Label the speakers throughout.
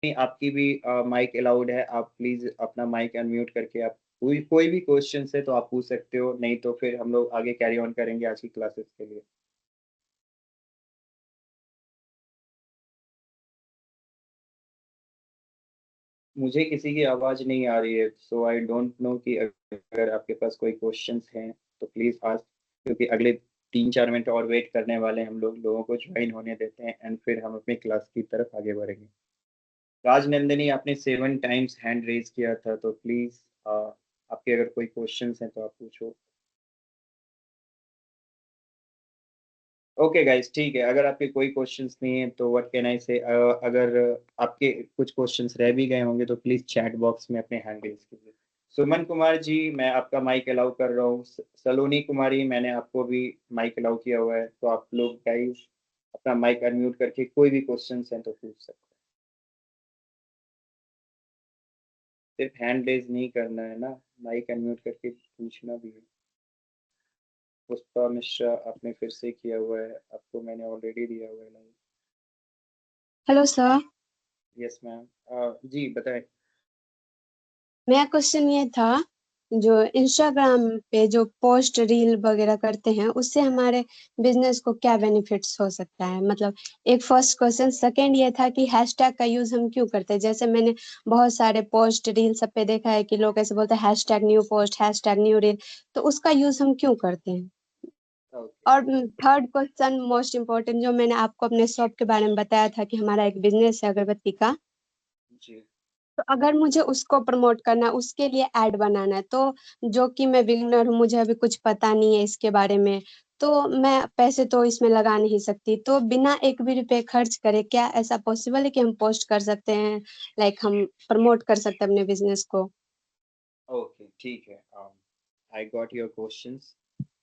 Speaker 1: नहीं, आपकी भी माइक अलाउड है। आप प्लीज अपना माइक अनम्यूट करके आप कोई कोई भी क्वेश्चन है तो आप पूछ सकते हो, नहीं तो फिर हम लोग आगे कैरी ऑन करेंगे आज की क्लासेस के लिए। मुझे किसी की आवाज़ नहीं आ रही है, सो आई डोंट नो कि अगर आपके पास कोई क्वेश्चंस हैं तो प्लीज़ आस्क, क्योंकि अगले 3-4 मिनट और वेट करने वाले हैं हम लोग, लोगों को ज्वाइन होने देते हैं एंड फिर हम अपनी क्लास की तरफ आगे बढ़ेंगे। राजनंदिनी, आपने 7 टाइम्स हैंड रेज किया था, तो प्लीज़ आपके अगर कोई क्वेश्चंस हैं तो आप पूछो। ओके गाइस, ठीक है। अगर आपके कोई क्वेश्चंस नहीं है तो व्हाट कैन आई से, अगर आपके कुछ क्वेश्चंस रह भी गए होंगे तो प्लीज चैट बॉक्स में अपने हैंड रेज कीजिए। सुमन कुमार जी, मैं आपका माइक अलाउ कर रहा हूँ। सलोनी कुमारी, मैंने आपको भी माइक अलाउ किया हुआ है, तो आप लोग गाइस अपना माइक अनम्यूट करके कोई भी क्वेश्चंस हैं तो पूछ सकते हैं। सिर्फ हैंड रेज नहीं करना है ना, माइक अनम्यूट करके पूछना भी है। पुष्पा मिश्रा, आपने फिर से किया हुआ है, आपको मैंने ऑलरेडी दिया हुआ है।
Speaker 2: Hello sir.
Speaker 1: यस मैम, जी बताएं।
Speaker 2: मेरा क्वेश्चन ये था, जो इंस्टाग्राम पे जो पोस्ट रील वगैरह करते हैं उससे हमारे बिजनेस को क्या बेनिफिट्स हो सकता है, मतलब एक फर्स्ट क्वेश्चन। सेकंड ये था कि हैशटैग का यूज हम क्यों करते हैं, जैसे मैंने बहुत सारे पोस्ट रील सब पे देखा है कि लोग ऐसे बोलते हैं hashtag new post, hashtag new reel, तो उसका यूज हम क्यों करते हैं।
Speaker 1: ओके।
Speaker 2: और थर्ड क्वेश्चन मोस्ट इम्पोर्टेंट, जो मैंने आपको अपने शॉप के बारे में बताया था कि हमारा एक बिजनेस है अगरबत्ती का,
Speaker 1: जी।
Speaker 2: तो अगर मुझे उसको प्रमोट करना है, उसके लिए ऐड बनाना है, तो जो कि मैं बिगिनर हूँ, मुझे अभी कुछ पता नहीं है इसके बारे में, तो मैं पैसे तो इसमें लगा नहीं सकती, तो बिना एक भी रुपए खर्च करे क्या ऐसा पॉसिबल है कि हम पोस्ट कर सकते हैं, लाइक हम प्रमोट कर सकते हैं अपने बिजनेस को।
Speaker 1: ओके, ठीक है। I got your questions.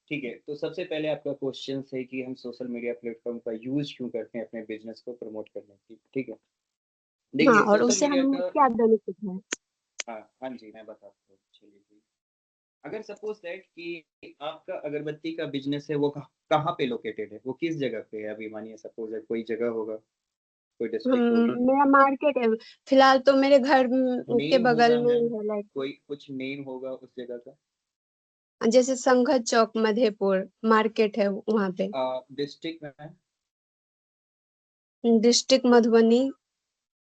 Speaker 1: ठीक है, तो सबसे पहले आपका क्वेश्चन है कि हम सोशल मीडिया प्लेटफॉर्म का यूज क्यों करते हैं अपने बिजनेस को प्रमोट करने की, ठीक है।
Speaker 2: हाँ,
Speaker 1: देखिए
Speaker 2: और
Speaker 1: सोशल
Speaker 2: उससे
Speaker 1: मीडिया
Speaker 2: हमें
Speaker 1: का,
Speaker 2: क्या बेनिफिट है।
Speaker 1: हाँ हाँ जी, मैं बताता हूँ, चलिए जी। अगर सपोज दैट कि आपका अगरबत्ती का बिजनेस है, वो कहाँ पे लोकेटेड है, वो किस जगह पे है, अभी मानिए सपोज दैट कोई जगह होगा, कोई
Speaker 2: हम
Speaker 1: डिस्ट्रिक्ट होगी।
Speaker 2: मेरा मार्केट है, फिलहाल तो मेरे घर के
Speaker 1: नेम
Speaker 2: बगल
Speaker 1: होगा
Speaker 2: में
Speaker 1: मैम,
Speaker 2: ही है, लाइक
Speaker 1: कोई कुछ नेम होगा उस जगह का।
Speaker 2: जैसे संघत चौक मधेपुर मार्केट है वहां पे।
Speaker 1: डिस्ट्रिक्ट में।
Speaker 2: डिस्ट्रिक्ट मधुबनी।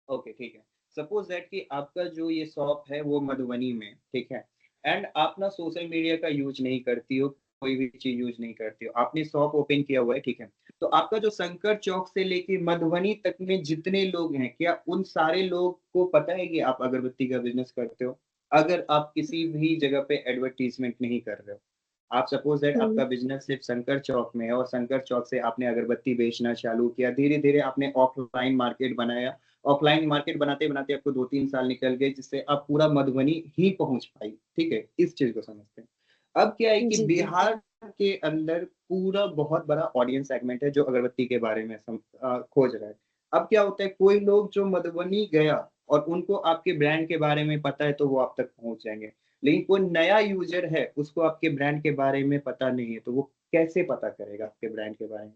Speaker 1: ओके, ठीक है। सपोज दैट कि आपका जो ये शॉप है वो मधुबनी में, ठीक है। एंड आप ना सोशल मीडिया का यूज नहीं करती हो, कोई भी चीज यूज नहीं करती हो, आपने शॉप ओपन किया हुआ है, ठीक है। तो आपका जो शंकर चौक से लेके मधुबनी तक में जितने लोग हैं, क्या उन सारे लोग को पता है कि आप अगरबत्ती का बिजनेस करते हो, अगर आप किसी भी जगह पे एडवर्टीजमेंट नहीं कर रहे हो। आप सपोज दैट
Speaker 2: हम्म।
Speaker 1: आपका बिजनेस सिर्फ शंकर चौक में है और शंकर चौक से आपने अगरबत्ती बेचना चालू किया, धीरे धीरे आपने ऑफलाइन मार्केट बनाया। ऑफलाइन मार्केट बनाते बनाते आपको 2-3 साल निकल गए, जिससे आप पूरा मधुबनी ही पहुंच पाई, ठीक है। इस चीज को समझते हैं। अब क्या है कि
Speaker 2: जी जी।
Speaker 1: बिहार के अंदर पूरा बहुत बड़ा ऑडियंस सेगमेंट है जो अगरबत्ती के बारे में खोज रहा है। अब क्या होता है, कोई लोग जो मधुबनी गया और उनको आपके ब्रांड के बारे में पता है तो वो आप तक पहुंच जाएंगे। लेकिन कोई नया यूजर है, उसको आपके ब्रांड के बारे में पता नहीं है, तो वो कैसे पता करेगा आपके ब्रांड के बारे में।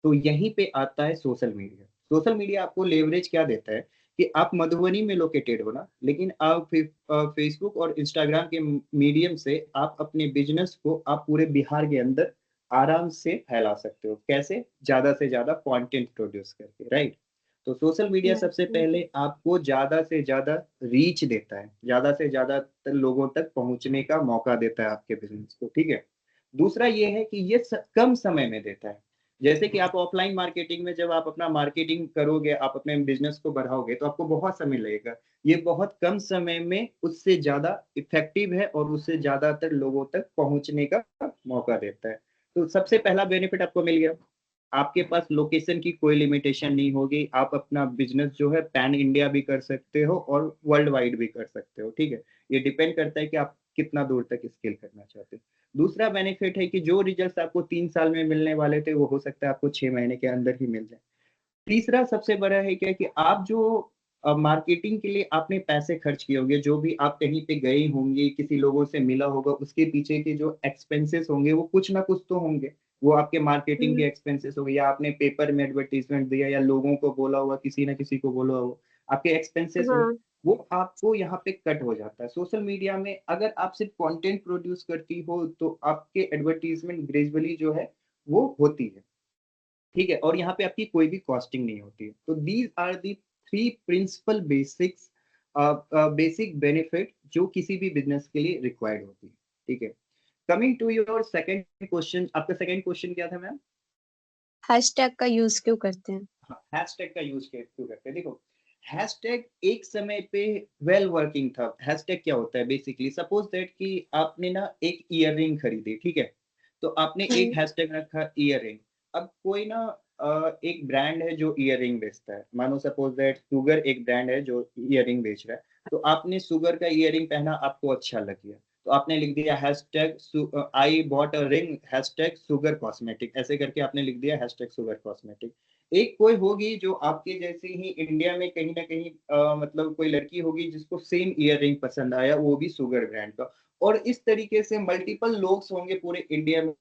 Speaker 1: तो यहीं पे आता है सोशल मीडिया। सोशल मीडिया आपको लेवरेज क्या देता है कि आप मधुबनी में लोकेटेड हो ना, लेकिन आप फेसबुक और इंस्टाग्राम के मीडियम से आप अपने बिजनेस को आप पूरे बिहार के अंदर आराम से फैला सकते हो। कैसे? ज्यादा से ज्यादा कंटेंट प्रोड्यूस करके, राइट। तो सोशल मीडिया सबसे पहले आपको ज्यादा से ज्यादा रीच देता है, ज्यादा से ज्यादा लोगों तक पहुंचने का मौका देता है आपके बिजनेस को, ठीक है। दूसरा ये है कि ये कम समय में देता है। जैसे कि आप ऑफलाइन मार्केटिंग में जब आप अपना मार्केटिंग करोगे, आप अपने बिजनेस को बढ़ाओगे तो आपको बहुत समय लगेगा। ये बहुत कम समय में उससे ज्यादा इफेक्टिव है और उससे ज्यादातर लोगों तक पहुंचने का मौका देता है। तो सबसे पहला बेनिफिट आपको मिल गया। आपके पास लोकेशन की कोई लिमिटेशन नहीं होगी, आप अपना बिजनेस जो है पैन इंडिया भी कर सकते हो और वर्ल्ड वाइड भी कर सकते हो, ठीक है। ये डिपेंड करता है कि आप कितना दूर तक स्केल करना चाहते हो। दूसरा बेनिफिट है कि जो रिजल्ट आपको 3 साल में मिलने वाले थे वो हो सकता है आपको 6 महीने के अंदर ही मिल जाए। तीसरा सबसे बड़ा है क्या कि आप जो मार्केटिंग के लिए आपने पैसे खर्च किए होंगे, जो भी आप कहीं पे गए होंगे, किसी लोगों से मिला होगा, उसके पीछे के जो एक्सपेंसेस होंगे वो कुछ ना कुछ तो होंगे, वो आपके मार्केटिंग के
Speaker 2: हम्म,
Speaker 1: एक्सपेंसेस हो गए, या आपने पेपर में एडवर्टीजमेंट दिया, या लोगों को बोला हुआ, किसी ना किसी को बोला हुआ, आपके एक्सपेंसेस हुए,
Speaker 2: हाँ
Speaker 1: वो आपको यहाँ पे कट हो जाता है। सोशल मीडिया में अगर आप सिर्फ कंटेंट प्रोड्यूस करती हो तो आपके एडवर्टीजमेंट ग्रेजुअली जो है वो होती है, ठीक है, और यहाँ पे आपकी कोई भी कॉस्टिंग नहीं होती है। तो these are the three principle basics, basic benefit जो किसी भी बिजनेस के लिए रिक्वायर्ड होती है, ठीक है। Coming to your second question, आपका सेकंड क्वेश्चन क्या था मैम?
Speaker 2: हैशटैग का यूज क्यों करते हैं?
Speaker 1: हैशटैग का यूज क्यों करते हैं? देखो, हैशटैग एक समय पे वेल वर्किंग था। हैशटैग क्या होता है बेसिकली, सपोज दैट कि आपने ना एक ईयररिंग खरीदी, ठीक है, तो आपने एक
Speaker 2: हम्म,
Speaker 1: हैशटैग रखा ईयररिंग। अब कोई ना एक ब्रांड है जो ईयररिंग बेचता है, मानो सपोज दैट सुगर एक ब्रांड है जो ईयररिंग बेच रहा है, तो आपने सुगर का ईयररिंग पहना, आपको अच्छा लग गया, तो आपने लिख दिया hashtag I bought a ring hashtag sugar cosmetic, ऐसे करके आपने लिख दिया हैशटैग शुगर कॉस्मेटिक। एक कोई होगी जो आपके जैसे ही इंडिया में कहीं ना कहीं मतलब कोई लड़की होगी जिसको सेम ईयररिंग पसंद आया, वो भी शुगर ब्रांड का, और इस तरीके से मल्टीपल लोग होंगे पूरे इंडिया में।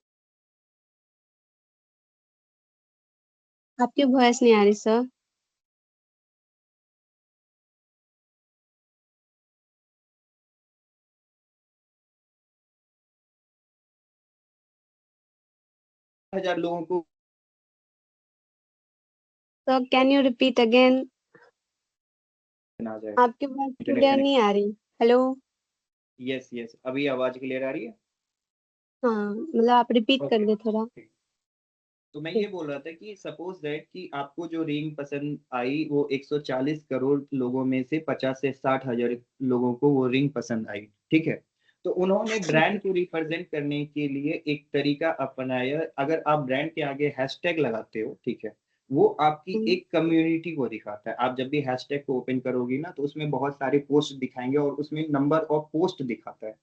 Speaker 2: आपकी वॉइस नहीं आ रही सर।
Speaker 1: 1000 लोगों को
Speaker 2: तो कैन यू रिपीट अगेन?
Speaker 1: आ जाए
Speaker 2: आपकी वॉइस
Speaker 1: इंटरनेट
Speaker 2: क्लियर नहीं
Speaker 1: कनेक्शन।
Speaker 2: आ रही। हेलो।
Speaker 1: यस यस, अभी आवाज क्लियर आ रही है?
Speaker 2: हाँ मतलब आप रिपीट कर
Speaker 1: ओके,
Speaker 2: दे थोड़ा।
Speaker 1: तो मैं ये
Speaker 2: ठीक।
Speaker 1: बोल रहा था कि सपोज दैट कि आपको जो रिंग पसंद आई वो 140 करोड़ लोगों में से 50 से 60 हजार लोगों को वो रिंग पसंद आई, ठीक है। तो उन्होंने ब्रांड को रिप्रेजेंट करने के लिए एक तरीका अपनाया। अगर आप ब्रांड के आगे हैशटैग लगाते हो, ठीक है, वो आपकी
Speaker 2: हम्म,
Speaker 1: एक कम्युनिटी को दिखाता है। आप जब भी हैशटैग को ओपन करोगी ना, तो उसमें बहुत सारे पोस्ट दिखाएंगे और उसमें नंबर ऑफ पोस्ट दिखाता है।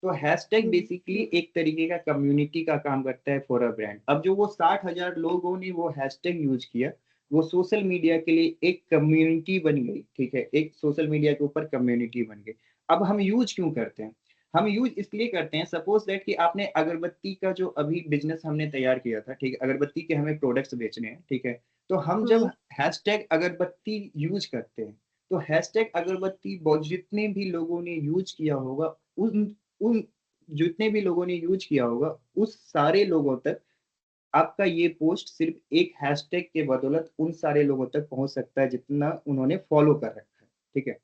Speaker 1: तो हैशटैग
Speaker 2: हम्म,
Speaker 1: बेसिकली एक तरीके का कम्युनिटी का काम करता है फॉर अ ब्रांड। अब जो वो 60 हजार लोगों ने वो हैशटैग यूज किया, वो सोशल मीडिया के लिए एक कम्युनिटी बन गई, ठीक है, एक सोशल मीडिया के ऊपर कम्युनिटी बन गई। अब हम यूज क्यों करते हैं? हम यूज इसलिए करते हैं, सपोज दैट कि आपने अगरबत्ती का जो अभी बिजनेस हमने तैयार किया था, ठीक है, अगरबत्ती के हमें प्रोडक्ट्स बेचने हैं, ठीक है, तो हम जब
Speaker 2: हम्म,
Speaker 1: हैशटैग अगरबत्ती यूज करते हैं, तो हैशटैग अगरबत्ती जितने भी लोगों ने यूज किया होगा, उन जितने भी लोगों ने यूज किया होगा, उस सारे लोगों तक आपका ये पोस्ट सिर्फ एक हैशटैग के बदौलत उन सारे लोगों तक पहुंच सकता है जितना उन्होंने फॉलो कर रखा है, ठीक है।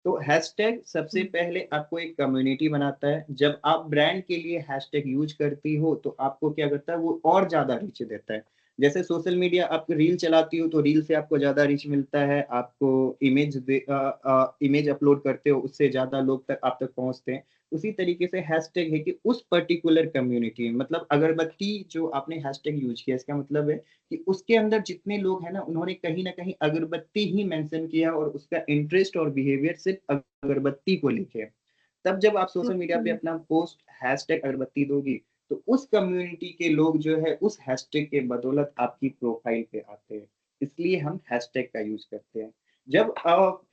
Speaker 1: तो हैशटैग सबसे
Speaker 2: हम्म,
Speaker 1: पहले आपको एक कम्युनिटी बनाता है। जब आप ब्रांड के लिए हैशटैग यूज करती हो तो आपको क्या करता है, वो और ज्यादा रीच देता है। जैसे सोशल मीडिया, आप रील चलाती हो तो रील से आपको ज्यादा रीच मिलता है, आपको इमेज अपलोड करते हो उससे ज्यादा लोग तक आप तक पहुंचते हैं। उसी तरीके से हैशटैग है कि उस पर्टिकुलर कम्युनिटी में, मतलब अगरबत्ती जो आपने हैशटैग यूज किया, इसका मतलब है कि उसके अंदर जितने लोग हैं ना कहीं अगरबत्ती ही मेंशन किया और उसका इंटरेस्ट और बिहेवियर सिर्फ अगरबत्ती को लेके है। तब जब आप सोशल मीडिया पे
Speaker 2: हम्म,
Speaker 1: अपना पोस्ट हैशटैग अगरबत्ती दोगी, तो उस कम्युनिटी के लोग जो है उस हैशटैग के बदौलत आपकी प्रोफाइल पे आते हैं। इसलिए हम हैशटैग का यूज करते हैं। जब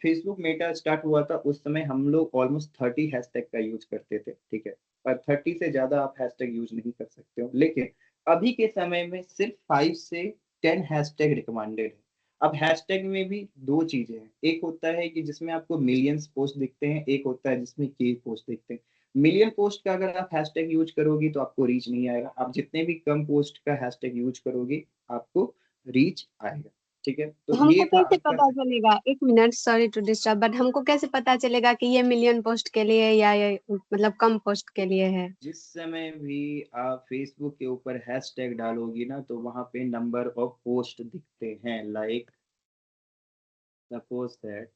Speaker 1: फेसबुक मेटा स्टार्ट हुआ था उस समय हम लोग ऑलमोस्ट 30 हैशटैग का यूज करते थे, ठीक है, पर 30 से ज्यादा आप हैशटैग यूज नहीं कर सकते हो। लेकिन अभी के समय में सिर्फ 5 से 10 हैशटैग रिकमेंडेड है। अब हैशटैग में भी दो चीजें हैं, एक होता है कि जिसमें आपको मिलियंस पोस्ट दिखते हैं, एक होता है जिसमें के पोस्ट दिखते हैं। मिलियन पोस्ट का अगर आप हैशटैग यूज करोगी तो आपको रीच नहीं आएगा, आप जितने भी कम पोस्ट का हैशटैग यूज करोगी आपको रीच आएगा, ठीक है। तो
Speaker 2: हमको
Speaker 1: ये था
Speaker 2: कैसे
Speaker 1: आपका।
Speaker 2: पता चलेगा, एक minute sorry to disturb, but हमको कैसे पता चलेगा कि ये मिलियन पोस्ट के लिए या ये मतलब कम पोस्ट के लिए है?
Speaker 1: जिस समय भी आप फेसबुक के ऊपर हैशटैग डालोगी ना, तो वहां पे नंबर ऑफ पोस्ट दिखते हैं। लाइक सपोज दैट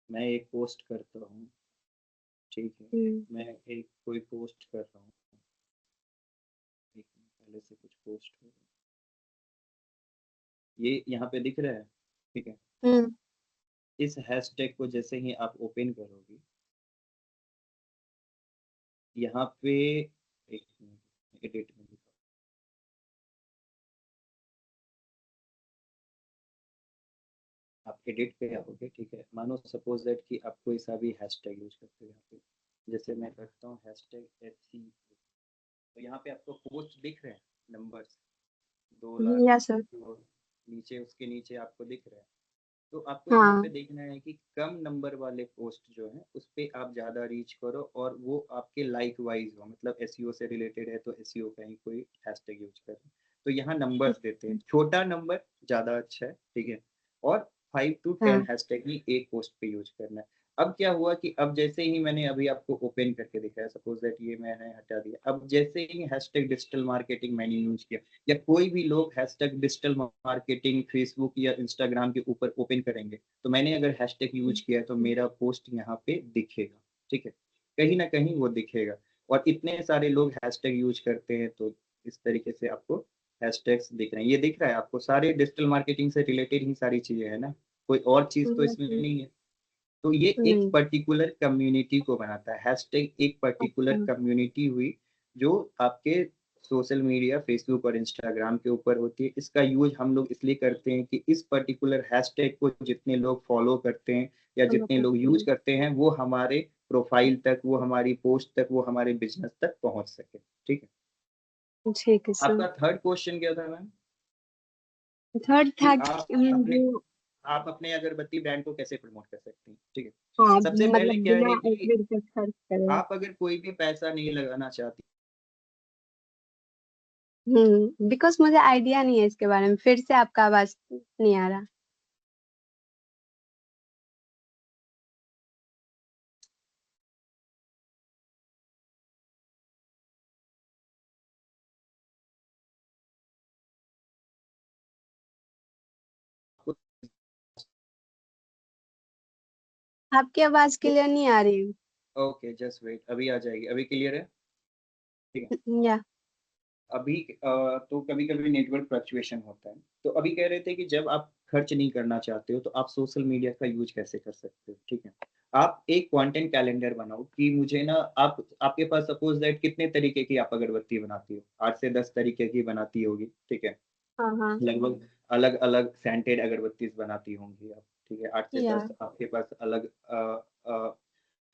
Speaker 1: मैं एक पोस्ट करता हूँ, ठीक है,
Speaker 2: हम्म,
Speaker 1: मैं एक कोई पोस्ट कर रहा हूँ, एक मिनट पहले से कुछ पोस्ट हो रहा है, ये यहाँ पे दिख रहा है, ठीक है।
Speaker 2: हम्म,
Speaker 1: इस हैशटैग को जैसे ही आप ओपन करोगी, यहाँ पे एक मिनट एडिट में दिखा, आप एडिट पे आओगे, ठीक है, मानो सपोज दैट कि आप कोई सा भी हैशटैग यूज करते हो यहाँ पे, जैसे मैं करता हूँ हैशटैग HC, तो यहाँ पे आपको पोस्ट दिख रहे हैं, नंबर्स 2 लाख
Speaker 2: यस सर।
Speaker 1: और नीचे उसके नीचे आपको दिख रहा है। तो आपको यहाँ पे
Speaker 2: हाँ।
Speaker 1: देखना है कि कम नंबर वाले पोस्ट जो है उस पे आप ज़्यादा रीच करो और वो आपके लाइक वाइज हो, मतलब एसईओ से रिलेटेड है तो एसईओ का ही कोई हैशटैग यूज करें। तो यहाँ नंबर्स देते हैं, छोटा नंबर ज़्यादा अच्छा है, ठीक है। और 5 to 10
Speaker 2: हाँ।
Speaker 1: हैशटैग ही एक पोस्ट पे यूज करना है। अब क्या हुआ कि अब जैसे ही मैंने अभी आपको ओपन करके दिखाया, सपोज दैट ये मैंने हटा दिया, अब जैसे ही हैशटैग डिजिटल मार्केटिंग मैंने यूज किया या कोई भी लोग हैशटैग डिजिटल मार्केटिंग फेसबुक या इंस्टाग्राम के ऊपर ओपन करेंगे, तो मैंने अगर हैशटैग यूज किया है तो मेरा पोस्ट यहाँ पे दिखेगा, ठीक है, कहीं ना कहीं वो दिखेगा। और इतने सारे लोग हैशटैग यूज करते हैं तो इस तरीके से आपको हैशटैग्स दिख रहे हैं। ये दिख रहा है आपको, सारे डिजिटल मार्केटिंग से रिलेटेड ही सारी चीजें है ना, कोई और चीज तो
Speaker 2: यस
Speaker 1: इसमें
Speaker 2: सर।
Speaker 1: नहीं है। तो ये एक
Speaker 2: नहीं।
Speaker 1: पर्टिकुलर कम्युनिटी को बनाता है, हैशटैग एक पर्टिकुलर
Speaker 2: अच्छा।
Speaker 1: कम्युनिटी हुई जो आपके सोशल मीडिया फेसबुक और इंस्टाग्राम के ऊपर होती है। इसका यूज हम लोग इसलिए करते हैं कि इस पर्टिकुलर हैशटैग को जितने लोग फॉलो करते हैं या
Speaker 2: फॉलो
Speaker 1: जितने लोग
Speaker 2: करते
Speaker 1: यूज
Speaker 2: हैं।
Speaker 1: करते हैं वो हमारे प्रोफाइल तक, वो हमारी पोस्ट तक, वो हमारे बिजनेस तक पहुंच सके, ठीक है।
Speaker 2: ठीक है सर।
Speaker 1: आपका थर्ड क्वेश्चन क्या था मैम?
Speaker 2: थर्ड
Speaker 1: कि
Speaker 2: था
Speaker 1: आप अपने
Speaker 2: जो।
Speaker 1: अगरबत्ती ब्रांड को कैसे प्रमोट कर सकती हैं, ठीक है।
Speaker 2: हाँ,
Speaker 1: सबसे पहले
Speaker 2: मतलब
Speaker 1: क्या
Speaker 2: बिना
Speaker 1: है कि
Speaker 2: एड के खर्च करे।
Speaker 1: आप अगर कोई भी पैसा नहीं लगाना चाहती,
Speaker 2: बिकॉज मुझे आइडिया नहीं है इसके बारे में, फिर से आपका आवाज नहीं आ रहा। आपकी आवाज
Speaker 1: तो
Speaker 2: क्लियर नहीं आ रही
Speaker 1: ओके जस्ट वेट, अभी आ जाएगी, अभी क्लियर है, ठीक है।
Speaker 2: है। या।
Speaker 1: अभी तो कभी कभी नेटवर्क फ्लक्चुएशन होता है, तो अभी कह रहे थे कि जब आप खर्च नहीं करना चाहते हो तो आप सोशल मीडिया का यूज कैसे कर सकते हो, ठीक है। आप एक कंटेंट कैलेंडर बनाओ कि मुझे ना, आप आपके पास सपोज दैट कितने तरीके की आप अगरबत्ती बनाती हो, 8 से 10 तरीके की बनाती होगी, ठीक है।
Speaker 2: हाँ हाँ।
Speaker 1: लगभग अलग अलग सेंटेड अगरबत्तीज बनाती होंगी आप, ठीक है। 8 से 10
Speaker 2: या।
Speaker 1: आपके पास अलग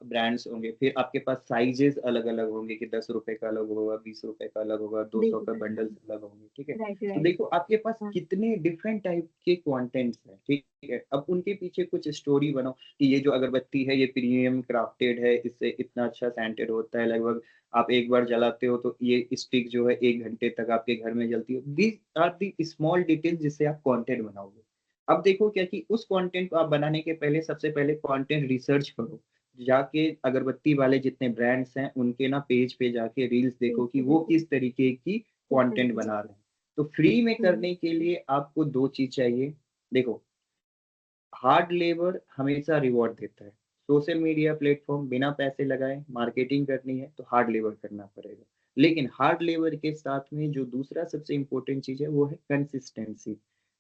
Speaker 1: ब्रांड्स होंगे, फिर आपके पास साइजेस अलग अलग होंगे कि 10 रुपए का अलग होगा, 20 रुपए का अलग होगा, 200
Speaker 2: बिल्कुल।
Speaker 1: का बंडल्स अलग होंगे, ठीक है।
Speaker 2: राइट
Speaker 1: तो
Speaker 2: राइट।
Speaker 1: देखो आपके पास
Speaker 2: हाँ।
Speaker 1: कितने डिफरेंट टाइप के कंटेंट्स हैं, ठीक है। अब उनके पीछे कुछ स्टोरी बनाओ कि ये जो अगरबत्ती है ये प्रीमियम क्राफ्टेड है, इससे इतना अच्छा सेंटेड होता है, लगभग आप एक बार जलाते हो तो ये स्टिक जो है 1 घंटे तक आपके घर में जलती है। These are the small details जिससे आप कंटेंट बनाओगे। अब देखो क्या कि उस कंटेंट को आप बनाने के पहले सबसे पहले कंटेंट रिसर्च करो, जाके अगरबत्ती वाले जितने ब्रांड्स हैं उनके ना पेज पे जाके रील्स देखो कि वो किस तरीके की
Speaker 2: किस
Speaker 1: कंटेंट
Speaker 2: तरीके से।
Speaker 1: बना रहे हैं। तो फ्री में
Speaker 2: हम्म।
Speaker 1: करने के लिए आपको दो चीज चाहिए। देखो, हार्ड लेबर हमेशा रिवॉर्ड देता है। सोशल मीडिया प्लेटफॉर्म बिना पैसे लगाए मार्केटिंग करनी है तो हार्ड लेबर करना पड़ेगा, लेकिन हार्ड लेबर के साथ में जो दूसरा सबसे इंपॉर्टेंट चीज है वो है कंसिस्टेंसी।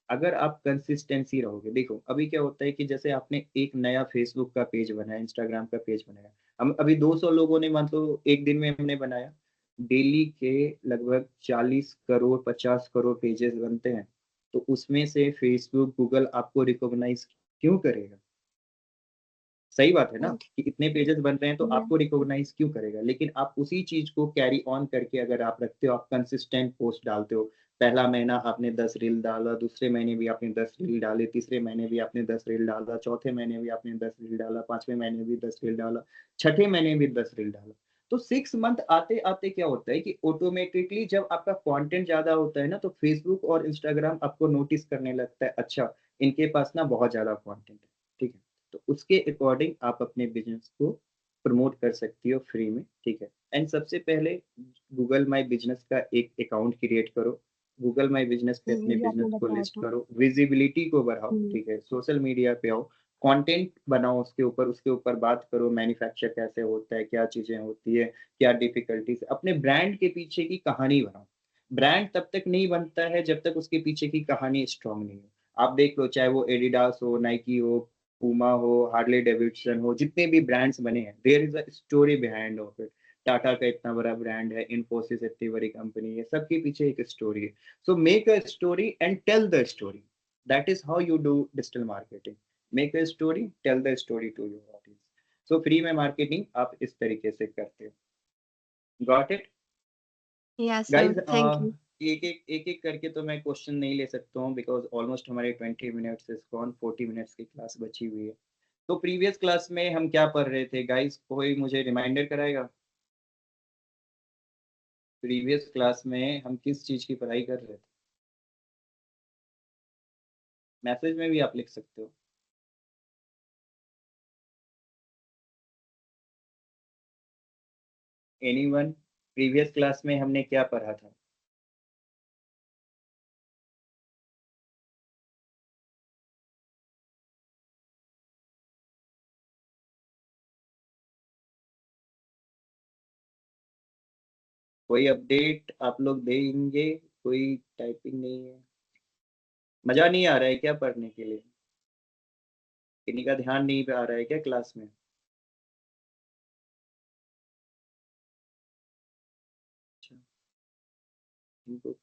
Speaker 1: अगर आप कंसिस्टेंसी रहोगे, देखो अभी क्या होता है कि जैसे आपने एक नया फेसबुक का पेज बनाया, इंस्टाग्राम का पेज बनाया, हम अभी 200 लोगों ने, मान लो एक दिन में हमने बनाया, डेली के लगभग 40 करोड़ 50 करोड़ पेजेस बनते हैं, तो उसमें से फेसबुक गूगल आपको रिकॉग्नाइज क्यों करेगा? सही बात है ना,
Speaker 2: Right.
Speaker 1: कि इतने पेजेस बन रहे हैं तो
Speaker 2: या।
Speaker 1: आपको रिकॉग्नाइज क्यों करेगा। लेकिन आप उसी चीज को कैरी ऑन करके अगर आप रखते हो, आप कंसिस्टेंट पोस्ट डालते हो, पहला महीना आपने 10 रील डाला, दूसरे महीने भी आपने 10 रील डाले, तीसरे महीने भी आपने 10 रील डाला, चौथे महीने भी आपने 10 रील डाला, पांचवें महीने भी 10 रील डाला, छठे महीने भी 10 रील डाला, तो 6 मंथ आते आते क्या होता है कि ऑटोमेटिकली जब आपका कंटेंट ज्यादा होता है ना, तो फेसबुक और इंस्टाग्राम आपको नोटिस करने लगता है, अच्छा इनके पास ना बहुत ज्यादा कंटेंट है, ठीक है। तो उसके अकॉर्डिंग आप अपने बिजनेस को प्रमोट कर सकती हो फ्री में, ठीक है। एंड सबसे पहले गूगल माई बिजनेस का एक अकाउंट क्रिएट करो, गूगल माई बिजनेस पे अपने
Speaker 2: जो
Speaker 1: बिजनेस
Speaker 2: आपने
Speaker 1: को
Speaker 2: बताया
Speaker 1: लिस्ट
Speaker 2: था।
Speaker 1: करो, विजिबिलिटी को बढ़ाओ,
Speaker 2: हम्म।
Speaker 1: ठीक है। सोशल मीडिया पे आओ, कंटेंट बनाओ उसके ऊपर बात करो, मैन्युफैक्चर कैसे होता है, क्या चीजें होती है, क्या डिफिकल्टीज, अपने ब्रांड के पीछे की कहानी बनाओ। ब्रांड तब तक नहीं बनता है जब तक उसके पीछे की कहानी स्ट्रांग नहीं हो। आप देख लो, चाहे वो एडिडास हो, नाइकी हो, पूमा हो, हार्ले डेविडसन हो, जितने भी ब्रांड्स बने हैं, there is a story behind of it. Tata का इतना बड़ा ब्रांड है, इन्फोसिस इतनी बड़ी कंपनी है, सबके पीछे एक स्टोरी है। So make a story and tell the story, that is how you do digital marketing. Make a story, tell the story to your audience. So free में मार्केटिंग आप इस तरीके से करते हो। Got it
Speaker 2: yes sir,
Speaker 1: guys?
Speaker 2: Thank you.
Speaker 1: एक एक करके तो मैं क्वेश्चन नहीं ले सकता हूँ, बिकॉज ऑलमोस्ट हमारे 20 मिनट्स इज गॉन, 40 मिनट्स की क्लास बची हुई है। तो प्रीवियस क्लास में हम क्या पढ़ रहे थे गाइस, कोई मुझे रिमाइंडर कराएगा? प्रीवियस क्लास में हम किस चीज़ की पढ़ाई कर रहे थे? मैसेज में भी आप लिख सकते हो। एनीवन? प्रीवियस क्लास में हमने क्या पढ़ा था? कोई अपडेट आप लोग देंगे? कोई टाइपिंग नहीं है? मजा नहीं आ रहा है क्या पढ़ने के लिए? किन्हीं का ध्यान नहीं आ रहा है क्या क्लास में? अच्छा, इनको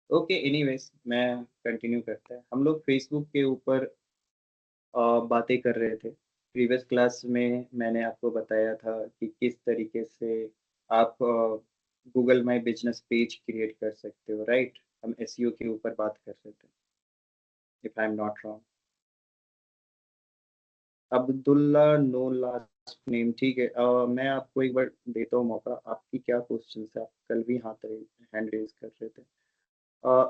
Speaker 1: ओके, एनीवेज मैं कंटिन्यू करता है। हम लोग फेसबुक के ऊपर बातें कर रहे थे। प्रीवियस क्लास में मैंने आपको बताया था कि किस तरीके से आप Google my business page create कर सकते हो, राइट? हम एसईओ के ऊपर बात कर रहे थे, if I am not wrong. Abdullah, no last name, ठीक है। मैं आपको एक बार देता हूँ मौका। आपकी क्या क्वेश्चन है? आप कल भी हाथ हैंड रेज कर रहे थे।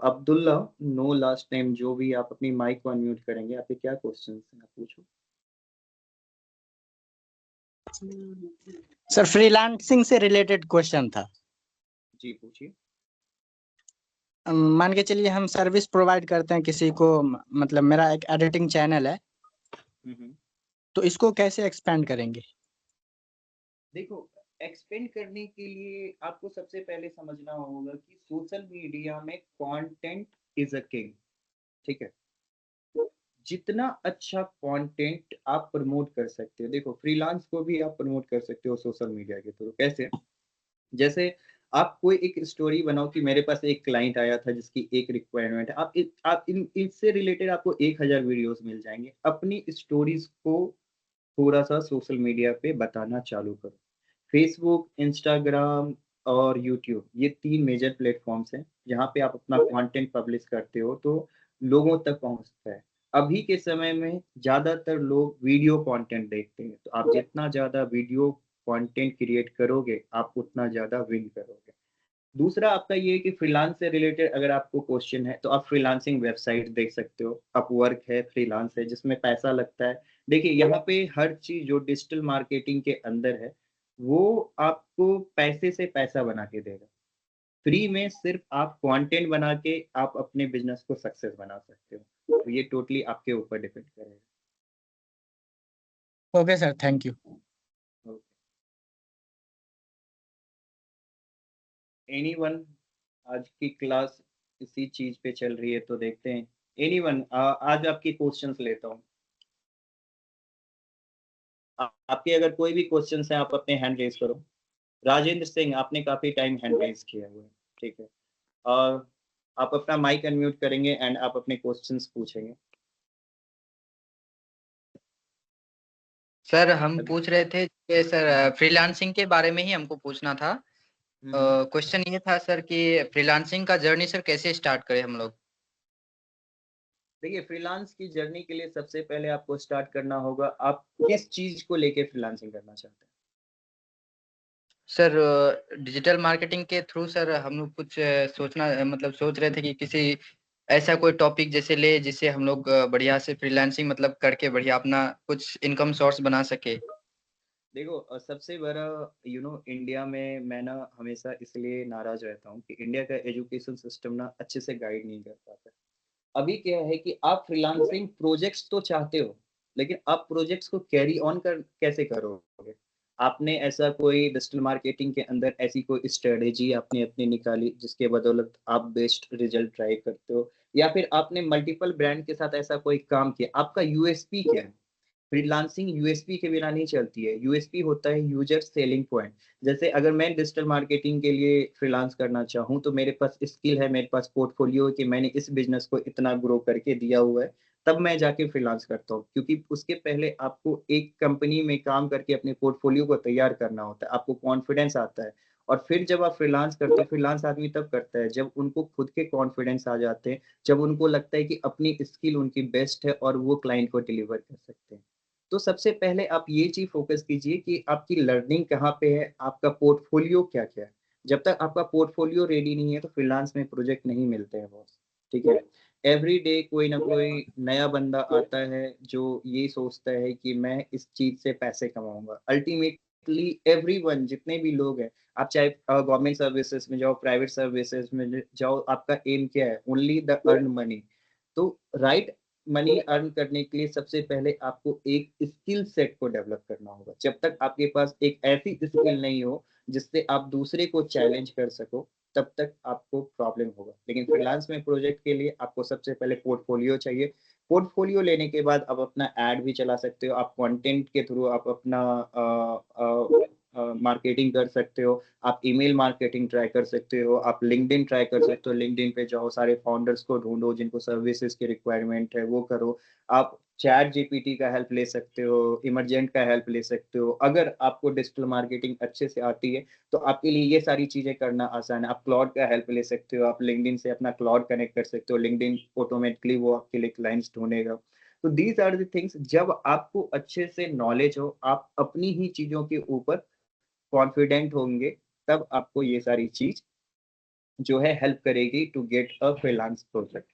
Speaker 1: अब्दुल्ला, नो लास्ट नेम, जो भी, आप अपनी माइक को अनम्यूट करेंगे। आपके क्या क्वेश्चन हैं, आप पूछो।
Speaker 3: सर फ्रीलांसिंग से रिलेटेड क्वेश्चन था।
Speaker 1: जी पूछिए।
Speaker 3: मान के चलिए हम सर्विस प्रोवाइड करते हैं किसी को, मतलब मेरा एक एडिटिंग चैनल है, तो इसको कैसे एक्सपेंड करेंगे?
Speaker 1: देखो, एक्सपेंड करने के लिए आपको सबसे पहले समझना होगा कि सोशल मीडिया में कंटेंट इज अ किंग, ठीक है? जितना अच्छा कंटेंट आप प्रमोट कर सकते हो, देखो फ्रीलांस को भी आप प्रमोट कर सकते हो सोशल मीडिया के थ्रू। कैसे? जैसे आप कोई एक स्टोरी बनाओ कि मेरे पास एक क्लाइंट आया था जिसकी एक रिक्वायरमेंट है। आप इन इससे रिलेटेड आपको 1000 वीडियोस मिल जाएंगे। अपनी स्टोरीज को थोड़ा सा सोशल मीडिया पे बताना चालू करो। फेसबुक, इंस्टाग्राम और यूट्यूब, ये 3 मेजर प्लेटफॉर्म्स हैं जहाँ पे आप अपना कंटेंट पब्लिश करते हो तो लोगों तक पहुँचता है। अभी के समय में ज़्यादातर लोग वीडियो कंटेंट देखते हैं, तो आप जितना ज़्यादा वीडियो कंटेंट क्रिएट करोगे, आप उतना ज़्यादा विन करोगे। दूसरा आपका ये है कि फ्रीलांस से रिलेटेड अगर आपको क्वेश्चन है तो आप फ्रीलांसिंग वेबसाइट देख सकते हो। अपवर्क है, फ्रीलांस है, जिसमें पैसा लगता है। देखिए यहाँ पे हर चीज जो डिजिटल मार्केटिंग के अंदर है, वो आपको पैसे से पैसा बना के देगा। फ्री में सिर्फ आप कंटेंट बना के आप अपने बिजनेस को सक्सेस बना सकते हो। तो ये टोटली आपके ऊपर डिपेंड करेगा।
Speaker 3: Okay sir, thank you.
Speaker 1: Anyone? आज की क्लास इसी चीज पे चल रही है तो देखते हैं। एनीवन, आज आपकी क्वेश्चंस लेता हूँ। आपके अगर कोई भी क्वेश्चन है, आप अपने हैंड रेज करो। राजेंद्र सिंह, आपने काफी टाइम हैंड रेज किया हुआ है, ठीक है। और आप अपना माइक अनम्यूट करेंगे एंड आप अपने क्वेश्चंस पूछेंगे।
Speaker 4: सर हम पूछ रहे थे कि सर फ्रीलांसिंग के बारे में ही हमको पूछना था। क्वेश्चन ये था सर कि फ्रीलांसिंग का जर्नी सर कैसे स्टार्ट करें हम लोग?
Speaker 1: देखिए, फ्रीलांस की जर्नी के लिए सबसे पहले आपको स्टार्ट करना होगा, आप किस चीज को लेके फ्रीलांसिंग करना चाहते हैं?
Speaker 4: सर डिजिटल मार्केटिंग के थ्रू सर हम लोग कुछ सोचना मतलब सोच रहे थे कि किसी ऐसा कोई टॉपिक जैसे ले जिससे हम लोग बढ़िया से फ्रीलांसिंग मतलब करके बढ़िया अपना कुछ इनकम सोर्स बना सके।
Speaker 1: देखो, सबसे बड़ा इंडिया में मैं ना हमेशा इसलिए नाराज रहता हूँ कि इंडिया का एजुकेशन सिस्टम ना अच्छे से गाइड नहीं कर पाता। अभी क्या है कि आप फ्रीलांसिंग प्रोजेक्ट्स तो चाहते हो, लेकिन आप प्रोजेक्ट्स को कैरी ऑन कर कैसे करोगे? आपने ऐसा कोई डिजिटल मार्केटिंग के अंदर ऐसी कोई स्ट्रेटेजी आपने अपनी निकाली जिसके बदौलत आप बेस्ट रिजल्ट ड्राइव करते हो, या फिर आपने मल्टीपल ब्रांड के साथ ऐसा कोई काम किया? आपका यूएसपी क्या है? फ्रीलांसिंग यूएसपी के बिना नहीं चलती है। यूएसपी होता है यूजर सेलिंग पॉइंट। जैसे अगर मैं डिजिटल मार्केटिंग के लिए फ्रीलांस करना चाहूँ तो मेरे पास स्किल है, मेरे पास पोर्टफोलियो है कि मैंने इस बिजनेस को इतना ग्रो करके दिया हुआ है, तब मैं जाके फ्रीलांस करता हूँ। क्योंकि उसके पहले आपको एक कंपनी में काम करके अपने पोर्टफोलियो को तैयार करना होता है, आपको कॉन्फिडेंस आता है। और फिर जब आप फ्रीलांस करते हो, फ्रीलांस आदमी तब करता है जब उनको खुद के कॉन्फिडेंस आ जाते हैं, जब उनको लगता है कि अपनी स्किल उनकी बेस्ट है और वो क्लाइंट को डिलीवर कर सकते हैं। तो सबसे पहले आप ये चीज़ फ़ोकस कीजिए कि आपकी लर्निंग कहाँ पे है, आपका पोर्टफोलियो क्या-क्या है। जब तक आपका पोर्टफोलियो रेडी नहीं है, तो फ्रीलांस में प्रोजेक्ट नहीं मिलते हैं बॉस, ठीक है? एवरी डे कोई ना कोई नया बंदा आता है, जो ये सोचता है कि मैं इस चीज़ से पैसे कमाऊँगा। अल्टीमेटली एवरीवन जितने भी लोग हैं, आप चाहे गवर्नमेंट सर्विसेज़ में जाओ, प्राइवेट सर्विसेज़ में जाओ, आपका एम क्या है? Only the earn money. तो राइट मनी अर्न करने के लिए सबसे पहले आपको एक स्किल सेट को डेवलप करना होगा। जब तक आपके पास एक ऐसी स्किल नहीं हो जिससे आप दूसरे को चैलेंज कर सको, तब तक आपको प्रॉब्लम होगा। लेकिन फ्रीलांस में प्रोजेक्ट के लिए आपको सबसे पहले पोर्टफोलियो चाहिए। पोर्टफोलियो लेने के बाद आप अपना ऐड भी चला सकते हो, आप कंटेंट के थ्रू आप अपना मार्केटिंग कर सकते हो, आप ईमेल मार्केटिंग ट्राई कर सकते हो, आप लिंक्डइन ट्राई कर सकते हो, लिंक्डइन पे जाओ, सारे फाउंडर्स को ढूँढो जिनको सर्विसेज़ की रिक्वायरमेंट है, वो करो। आप चैट जीपीटी का हेल्प ले सकते हो, इमर्जेंट का हेल्प ले सकते हो। अगर आपको डिजिटल मार्केटिंग अच्छे से आती है, तो आपके लिए ये सारी चीज़ें करना आसान है। आप क्लाउड का हेल्प ले सकते हो, आप लिंक्डइन से अपना क्लाउड कनेक्ट कर सकते हो, लिंक्डइन ऑटोमेटिकली वो आपके लिए क्लाइंट्स ढूँढेगा। तो दीज़ आर द थिंग्स, जब आपको अच्छे से नॉलेज हो, आप अपनी ही चीज़ों के ऊपर कॉन्फिडेंट होंगे, तब आपको ये सारी चीज़ जो है हेल्प करेगी to get a freelance project.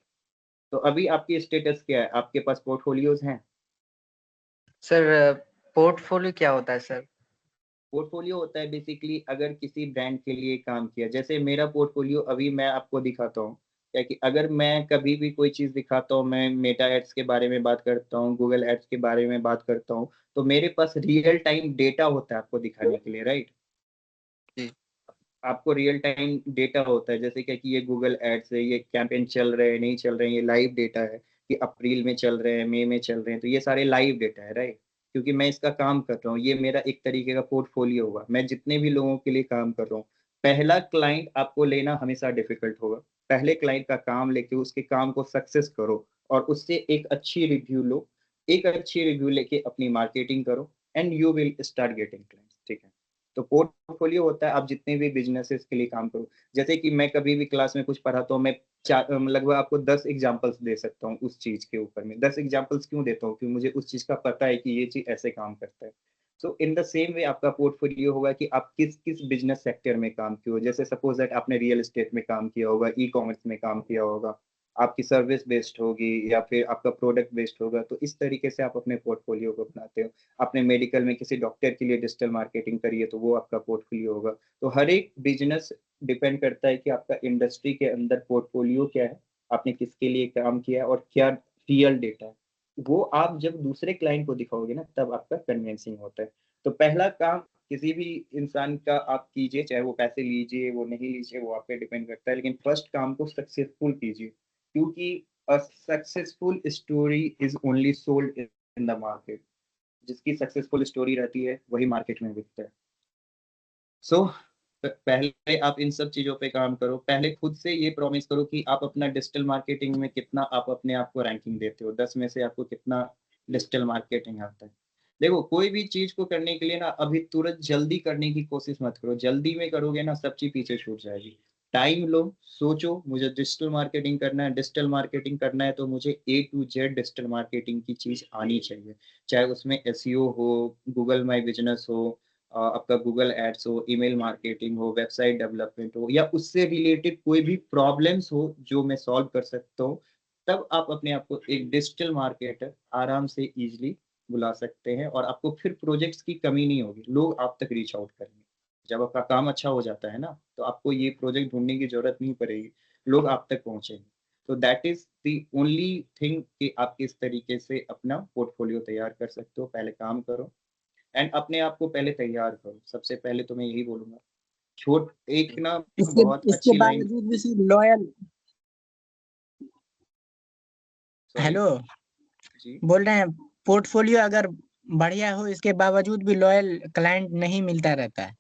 Speaker 1: तो अभी आपकी स्टेटस क्या है? आपके पास पोर्टफोलियोज़ हैं?
Speaker 4: सर पोर्टफोलियो क्या होता है सर?
Speaker 1: पोर्टफोलियो होता है बेसिकली अगर किसी ब्रांड के लिए काम किया, जैसे मेरा पोर्टफोलियो अभी मैं आपको दिखाता हूँ, क्या कि अगर मैं कभी भी कोई चीज़ दिखाता हूँ, मैं मेटा एड्स के बारे में बात करता हूँ, गूगल एड्स के बारे में बात करता हूँ, तो मेरे पास रियल टाइम डेटा होता है आपको दिखाने के लिए, राइट?
Speaker 4: जी।
Speaker 1: आपको रियल टाइम डेटा होता है, जैसे क्या कि ये गूगल एड्स है, ये कैंपेन चल रहे हैं, नहीं चल रहे हैं, ये लाइव डेटा है कि अप्रैल में चल रहे हैं, मई में चल रहे हैं, तो ये सारे लाइव डेटा है, राइट? क्योंकि मैं इसका काम कर रहा हूँ, ये मेरा एक तरीके का पोर्टफोलियो होगा। मैं जितने भी लोगों के लिए काम कर रहा हूँ, पहला क्लाइंट आपको लेना हमेशा डिफिकल्ट होगा। पहले क्लाइंट का काम लेके उसके काम को सक्सेस करो और उससे एक अच्छी रिव्यू लो। एक अच्छी रिव्यू लेके अपनी मार्केटिंग करो and you will start getting clients, ठीक है? तो पोर्टफोलियो होता है आप जितने भी बिज़नेसेस के लिए काम करो। जैसे कि मैं कभी भी क्लास में कुछ पढ़ाता हूँ, मैं लगभग आपको 10 एग्ज़ाम्पल्स दे सकता हूँ उस चीज़ के ऊपर में। 10 एग्ज़ाम्पल्स क्यों देता हूँ? क्योंकि मुझे उस चीज़ का पता है कि ये चीज़ ऐसे काम करता है। सो इन द सेम वे आपका पोर्टफोलियो होगा कि आप किस-किस बिज़नेस सेक्टर में काम किए हो। जैसे सपोज़ दैट आपने रियल एस्टेट में काम किया होगा, ई-कॉमर्स में काम किया होगा, आपकी सर्विस बेस्ड होगी या फिर आपका प्रोडक्ट बेस्ड होगा। तो इस तरीके से आप अपने पोर्टफोलियो को बनाते हो। आपने मेडिकल में किसी डॉक्टर के लिए डिजिटल मार्केटिंग करी है, तो वो आपका पोर्टफोलियो होगा। तो हर एक बिज़नेस डिपेंड करता है कि आपका इंडस्ट्री के अंदर पोर्टफोलियो क्या है, आपने किसके लिए काम किया है और क्या रियल डेटा है। वो आप जब दूसरे क्लाइंट को दिखाओगे ना, तब आपका कन्विंसिंग होता है। तो पहला काम किसी भी इंसान का आप कीजिए, चाहे वो पैसे लीजिए, वो नहीं लीजिए, वो आप पे डिपेंड करता है, लेकिन फर्स्ट काम को सक्सेसफुल कीजिए, क्योंकि a successful story is only sold in the market. जिसकी सक्सेसफुल स्टोरी रहती है, वही मार्केट में बिकता है। सो पहले आप इन सब चीज़ों पे काम करो। पहले खुद से ये प्रॉमिस करो कि आप अपना डिजिटल मार्केटिंग में कितना आप अपने आप को रैंकिंग देते हो। 10 में से आपको कितना डिजिटल मार्केटिंग आता है। देखो, कोई भी चीज़ को करने के लिए ना अभी तुरंत जल्दी करने की कोशिश मत करो। जल्दी में करोगे ना, सब चीज़ पीछे छूट जाएगी। टाइम लो, सोचो मुझे डिजिटल मार्केटिंग करना है, डिजिटल मार्केटिंग करना है तो मुझे ए टू जेड डिजिटल मार्केटिंग की चीज़ आनी चाहिए। चाहे उसमें एसईओ हो, गूगल माय बिज़नेस हो, आपका गूगल एड्स हो, ईमेल मार्केटिंग हो, वेबसाइट डेवलपमेंट हो या उससे रिलेटेड कोई भी प्रॉब्लम्स हो जो मैं सॉल्व कर सकता हूँ, तब आप अपने आप को एक डिजिटल मार्केटर आराम से ईज़िली बुला सकते हैं और आपको फिर प्रोजेक्ट्स की कमी नहीं होगी। लोग आप तक रीच आउट करेंगे। जब आपका काम अच्छा हो जाता है ना, तो आपको ये प्रोजेक्ट ढूँढने की ज़रूरत नहीं पड़ेगी। लोग आप तक पहुँचेंगे। तो that is the only thing कि आप किस तरीके से अपना पोर्टफोलियो तैयार कर सकते हो। पहले काम करो एंड अपने आप को पहले तैयार करो। सबसे पहले तो मैं यही बोलूँगा। छोट एक ना
Speaker 3: इसके
Speaker 1: बहुत
Speaker 3: इसके
Speaker 1: अच्छी लाइन।
Speaker 3: बावजूद भी सर लॉयल
Speaker 1: सॉरी?
Speaker 3: हेलो
Speaker 1: जी।
Speaker 3: बोल रहे हैं पोर्टफोलियो अगर बढ़िया हो इसके बावजूद भी लॉयल क्लाइंट नहीं मिलता रहता है।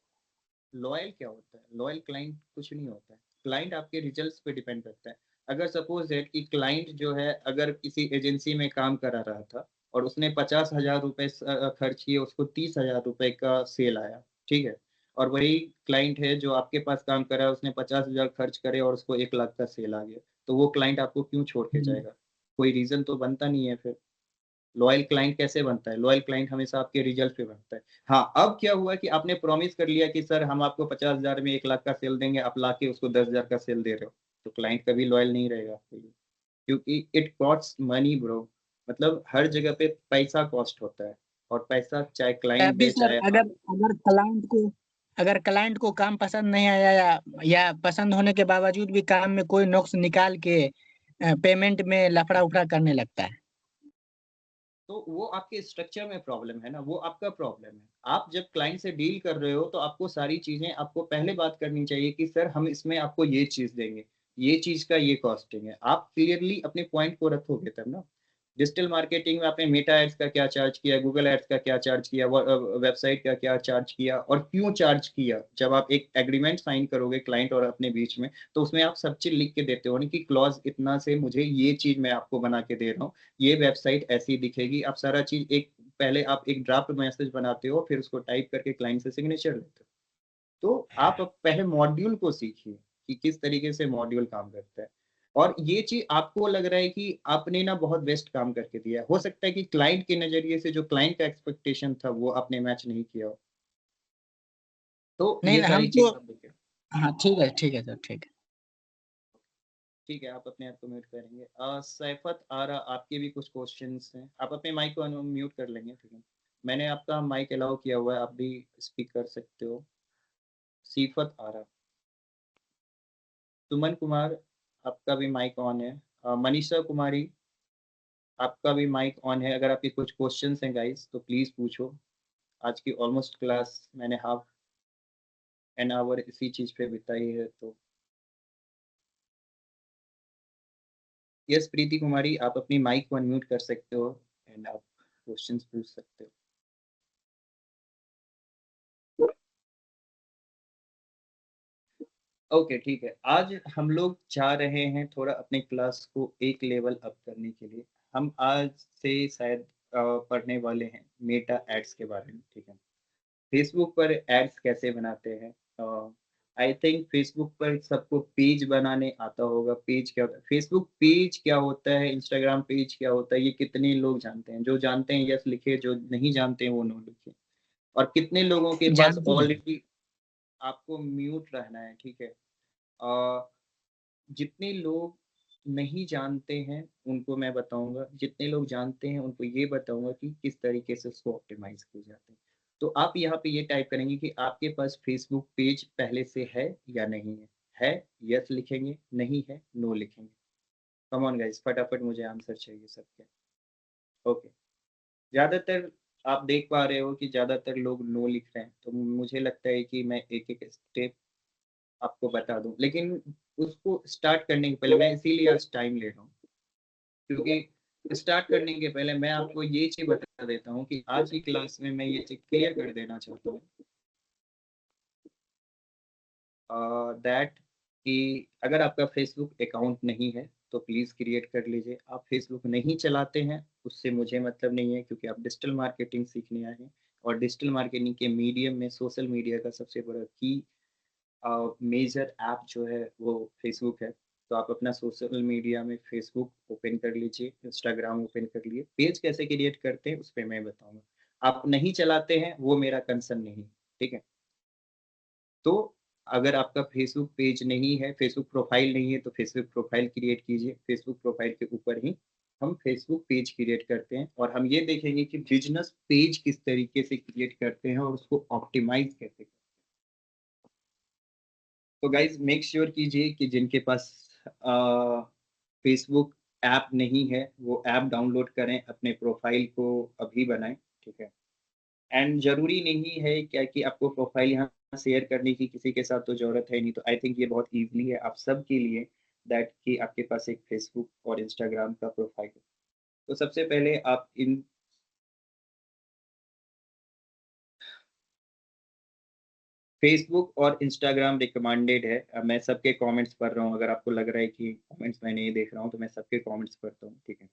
Speaker 1: लॉयल क्या होता है? लॉयल क्लाइंट कुछ नहीं होता है। क्लाइंट आपके रिजल्ट्स पे डिपेंड करता है। अगर सपोज़ दैट कि क्लाइंट जो है अगर किसी एजेंसी में काम करा रहा था और उसने ₹50,000 खर्च किए, उसको ₹30,000 का सेल आया, ठीक है? और वही क्लाइंट है जो आपके पास काम कर रहा है, उसने 50,000 खर्च करे और उसको 1 लाख का सेल आ गया, तो वो क्लाइंट आपको क्यों छोड़ के जाएगा? कोई रीज़न तो बनता नहीं है फिर। लॉयल क्लाइंट कैसे बनता है? लॉयल क्लाइंट हमेशा आपके रिजल्ट पे बनता है। हाँ, अब क्या हुआ कि आपने प्रॉमिस कर लिया कि सर हम आपको 50,000 में 1 लाख का सेल देंगे, आप लाके उसको 10,000 का सेल दे रहे हो, तो क्लाइंट कभी लॉयल नहीं रहेगा आपके लिए, क्योंकि इट कॉस्ट्स मनी ब्रो। मतलब हर जगह पे पैसा कॉस्ट होता है, और पैसा चाहे क्लाइंट
Speaker 3: अभी
Speaker 1: दे,
Speaker 3: सर
Speaker 1: चाहे
Speaker 3: अगर
Speaker 1: आप।
Speaker 3: अगर क्लाइंट को काम पसंद नहीं आया या पसंद होने के बावजूद भी काम में कोई नुक्स निकाल के पेमेंट में लफड़ा उफड़ा करने लगता है।
Speaker 1: तो वो आपके स्ट्रक्चर में प्रॉब्लम है ना, वो आपका प्रॉब्लम है। आप जब क्लाइंट से डील कर रहे हो तो आपको सारी चीज़ें आपको पहले बात करनी चाहिए कि सर हम इसमें आपको ये चीज़ देंगे, ये चीज़ का ये कॉस्टिंग है। आप क्लियरली अपने पॉइंट को रखोगे तब ना। डिजिटल मार्केटिंग में आपने मेटा एड्स का क्या चार्ज किया, गूगल एड्स का क्या चार्ज किया, वेबसाइट का क्या चार्ज किया और क्यों चार्ज किया। जब आप एक एग्रीमेंट साइन करोगे क्लाइंट और अपने बीच में, तो उसमें आप सब चीज़ लिख के देते हो ना कि क्लॉज इतना से मुझे ये चीज़ मैं आपको बना के दे रहा हूँ, ये वेबसाइट ऐसी दिखेगी। आप सारा चीज़ एक पहले आप एक ड्राफ्ट मैसेज बनाते हो, फिर उसको टाइप करके क्लाइंट से सिग्नेचर लेते हो। तो आप अब पहले मॉड्यूल को सीखिए कि किस तरीके से मॉड्यूल काम करता है। और ये चीज़ आपको लग रहा है कि आपने ना बहुत बेस्ट काम करके दिया है। हो सकता है कि क्लाइंट के नज़रिए से जो क्लाइंट का एक्सपेक्टेशन था, वो आपने मैच नहीं किया हो। तो
Speaker 3: नहीं,
Speaker 1: ये
Speaker 3: नहीं
Speaker 1: सारी
Speaker 3: हम तो
Speaker 1: चीज़ आप देखिए।
Speaker 3: हाँ, ठीक है सर, ठीक है।
Speaker 1: ठीक है, आप अपने आप को म्यूट करेंगे। सैफत आरा, आपके भी कुछ क्वेश्चंस हैं। आप अपने माइक को अनम्यूट कर लेंगे, ठीक है? मैंने आपका माइक अलाउ किया हुआ है, आप भी स्पीक कर सकते हो। सीफत आरा, सुमन कुमार, आपका भी माइक ऑन है। मनीषा कुमारी, आपका भी माइक ऑन है। अगर आपके कुछ क्वेश्चंस हैं गाइस तो प्लीज़ पूछो। आज की ऑलमोस्ट क्लास मैंने हाफ एन आवर इसी चीज़ पे बिताई है, तो यस प्रीति कुमारी, आप अपनी माइक को अनम्यूट कर सकते हो एंड आप क्वेश्चंस पूछ सकते हो। ओके, ठीक है। आज हम लोग जा रहे हैं थोड़ा अपने क्लास को एक लेवल अप करने के लिए। हम आज से शायद पढ़ने वाले हैं मेटा एड्स के बारे में, ठीक है? फेसबुक पर एड्स कैसे बनाते हैं। आई थिंक फेसबुक पर सबको पेज बनाने आता होगा। पेज क्या होता है, फेसबुक पेज क्या होता है, इंस्टाग्राम पेज क्या होता है, ये कितने लोग जानते हैं? जो जानते हैं यस लिखे, जो नहीं जानते हैं वो नो लिखे। और कितने लोगों के पास
Speaker 3: जानते हैं।
Speaker 1: ऑलरेडी, आपको म्यूट रहना है, ठीक है? अ, जितने लोग नहीं जानते हैं उनको मैं बताऊंगा, जितने लोग जानते हैं उनको ये बताऊंगा कि किस तरीके से उसको ऑप्टिमाइज किए जाते हैं। तो आप यहाँ पे ये टाइप करेंगे कि आपके पास फेसबुक पेज पहले से है या नहीं है। है, यस लिखेंगे, नहीं है, नो लिखेंगे। कम ऑन गाइस, फटाफट मुझे आंसर चाहिए सबके। ओके, ज़्यादातर आप देख पा रहे हो कि ज़्यादातर लोग नो लिख रहे हैं, तो मुझे लगता है कि मैं एक एक स्टेप आपको बता दूं, लेकिन उसको स्टार्ट करने के पहले मैं इसीलिए आज टाइम ले रहा हूँ, क्योंकि स्टार्ट करने के पहले मैं आपको ये चीज़ बता देता हूँ कि आज की क्लास में मैं ये चीज़ क्लियर कर देना चाहता हूँ दैट कि अगर आपका फेसबुक अकाउंट नहीं है तो प्लीज़ क्रिएट कर लीजिए। आप फेसबुक नहीं चलाते हैं उससे मुझे मतलब नहीं है, क्योंकि आप डिजिटल मार्केटिंग सीखने आए हैं, और डिजिटल मार्केटिंग के मीडियम में सोशल मीडिया का सबसे बड़ा की मेजर ऐप जो है वो फेसबुक है। तो आप अपना सोशल मीडिया में फेसबुक ओपन कर लीजिए, इंस्टाग्राम ओपन कर लिए। पेज कैसे क्रिएट करते हैं उस पे मैं बताऊंगा। आप नहीं चलाते हैं वो मेरा कंसर्न नहीं, ठीक है? तो अगर आपका फेसबुक पेज नहीं है, फेसबुक प्रोफाइल नहीं है, तो फेसबुक प्रोफाइल क्रिएट कीजिए। फेसबुक प्रोफाइल के ऊपर ही हम फेसबुक पेज क्रिएट करते हैं, और हम ये देखेंगे कि बिजनेस पेज किस तरीके से क्रिएट करते हैं और उसको ऑप्टिमाइज कैसे करते हैं। तो गाइज मेक श्योर कीजिए कि जिनके पास फेसबुक ऐप नहीं है वो ऐप डाउनलोड करें, अपने प्रोफाइल को अभी बनाएं, ठीक है? एंड ज़रूरी नहीं है क्या कि आपको प्रोफाइल यहाँ शेयर करने की किसी के साथ तो ज़रूरत है नहीं। तो आई थिंक ये बहुत ईज़िली है आप सब के लिए दैट कि आपके पास एक फेसबुक और इंस्टाग्राम का प्रोफाइल है। तो सबसे पहले आप इन फेसबुक और इंस्टाग्राम रिकमेंडेड है। मैं सबके कमेंट्स पढ़ रहा हूँ, अगर आपको लग रहा है कि कमेंट्स मैं नहीं देख रहा हूँ तो मैं सबके कमेंट्स पढ़ता हूँ, ठीक है?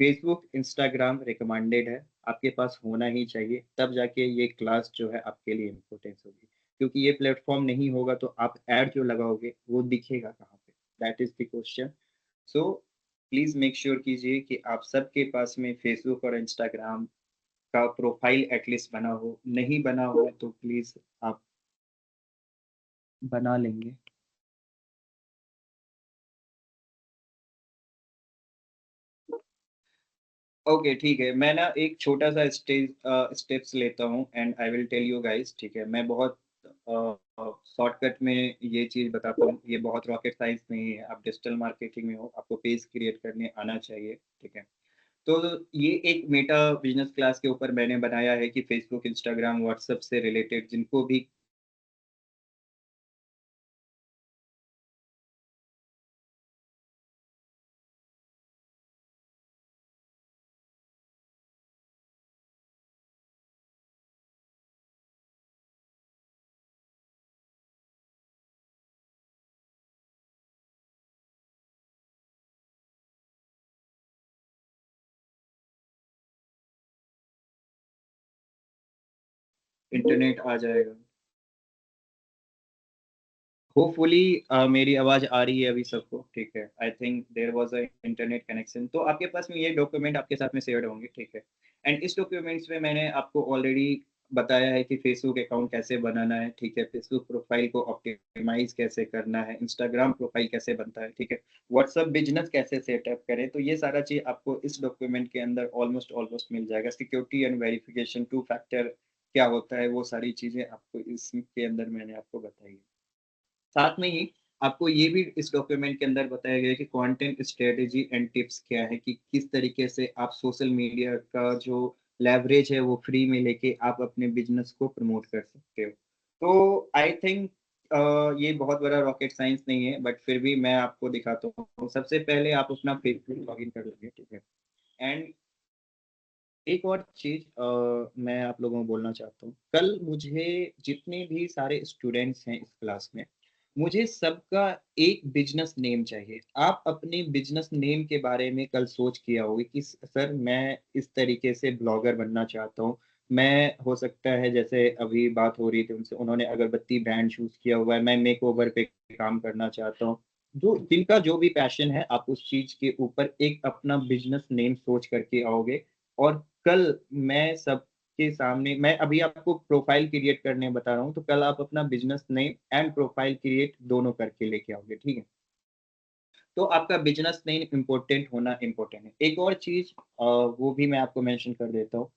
Speaker 1: फेसबुक, इंस्टाग्राम रिकमेंडेड है, आपके पास होना ही चाहिए, तब जाके ये क्लास जो है आपके लिए इम्पोर्टेंस होगी। क्योंकि ये प्लेटफॉर्म नहीं होगा तो आप एड जो लगाओगे वो दिखेगा कहाँ पे, that is the question. So please make sure कीजिए कि आप सबके पास में फेसबुक और इंस्टाग्राम का प्रोफाइल एटलीस्ट बना हो, नहीं बना हो तो प्लीज आप बना लेंगे। ओके ठीक है, मैं ना एक छोटा सा स्टेप्स लेता हूँ and I will tell you guys, ठीक है। मैं बहुत शॉर्टकट में ये चीज़ बताता हूँ, ये बहुत रॉकेट साइंस नहीं है। आप डिजिटल मार्केटिंग में हो, आपको पेज क्रिएट करने आना चाहिए, ठीक है। तो ये एक मेटा बिजनेस क्लास के ऊपर मैंने बनाया है कि फेसबुक, इंस्टाग्राम, व्हाट्सएप से रिलेटेड जिनको भी इंटरनेट आ जाएगा। होपफुली मेरी आवाज आ रही है अभी सबको, ठीक है। I think there was a internet connection. तो आपके पास में ये डॉक्यूमेंट आपके साथ में शेयर होंगे, ठीक है। एंड इस डॉक्यूमेंट्स में मैंने आपको ऑलरेडी बताया है कि फेसबुक अकाउंट कैसे बनाना है, ठीक है। फेसबुक प्रोफाइल को ऑप्टिमाइज कैसे करना है, इंस्टाग्राम प्रोफाइल कैसे बनता है, ठीक है। व्हाट्सएप बिजनेस कैसे सेटअप करें, तो ये सारा चीज आपको इस डॉक्यूमेंट के अंदर ऑलमोस्ट ऑलमोस्ट मिल जाएगा। Security and verification, two factor क्या होता है, वो सारी चीजें आपको इसके अंदर मैंने आपको बताई है। साथ में ही आपको ये भी इस डॉक्यूमेंट के अंदर बताया गया है कि कंटेंट स्ट्रेटेजी एंड टिप्स क्या है, कि किस तरीके से आप सोशल मीडिया का जो लेवरेज है वो फ्री में लेके आप अपने बिजनेस को प्रमोट कर सकते हो। तो आई थिंक ये बहुत बड़ा रॉकेट साइंस नहीं है, बट फिर भी मैं आपको दिखाता हूँ। सबसे पहले आप अपना फेसबुक लॉगिन कर लेंगे, ठीक है। एंड एक और चीज मैं आप लोगों को बोलना चाहता हूँ, कल मुझे जितने भी सारे स्टूडेंट्स हैं इस क्लास में, मुझे सबका एक बिजनेस नेम चाहिए। आप अपने बिजनेस नेम के बारे में कल सोच किया होगा कि सर मैं इस तरीके से ब्लॉगर बनना चाहता हूँ। मैं हो सकता है जैसे अभी बात हो रही थी उनसे, उन्होंने अगरबत्ती ब्रांड चूज किया हुआ है, मैं मेक ओवर पे काम करना चाहता हूँ। जो जिनका जो भी पैशन है, आप उस चीज के ऊपर एक अपना बिजनेस नेम सोच करके आओगे। और कल मैं सबके सामने, मैं अभी आपको प्रोफाइल क्रिएट करने बता रहा हूँ, तो कल आप अपना business name and profile create दोनों करके लेके आओगे, ठीक है। तो आपका बिजनेस नेम इम्पोर्टेंट होना इम्पोर्टेंट है। एक और चीज वो भी मैं आपको मेंशन कर देता हूँ।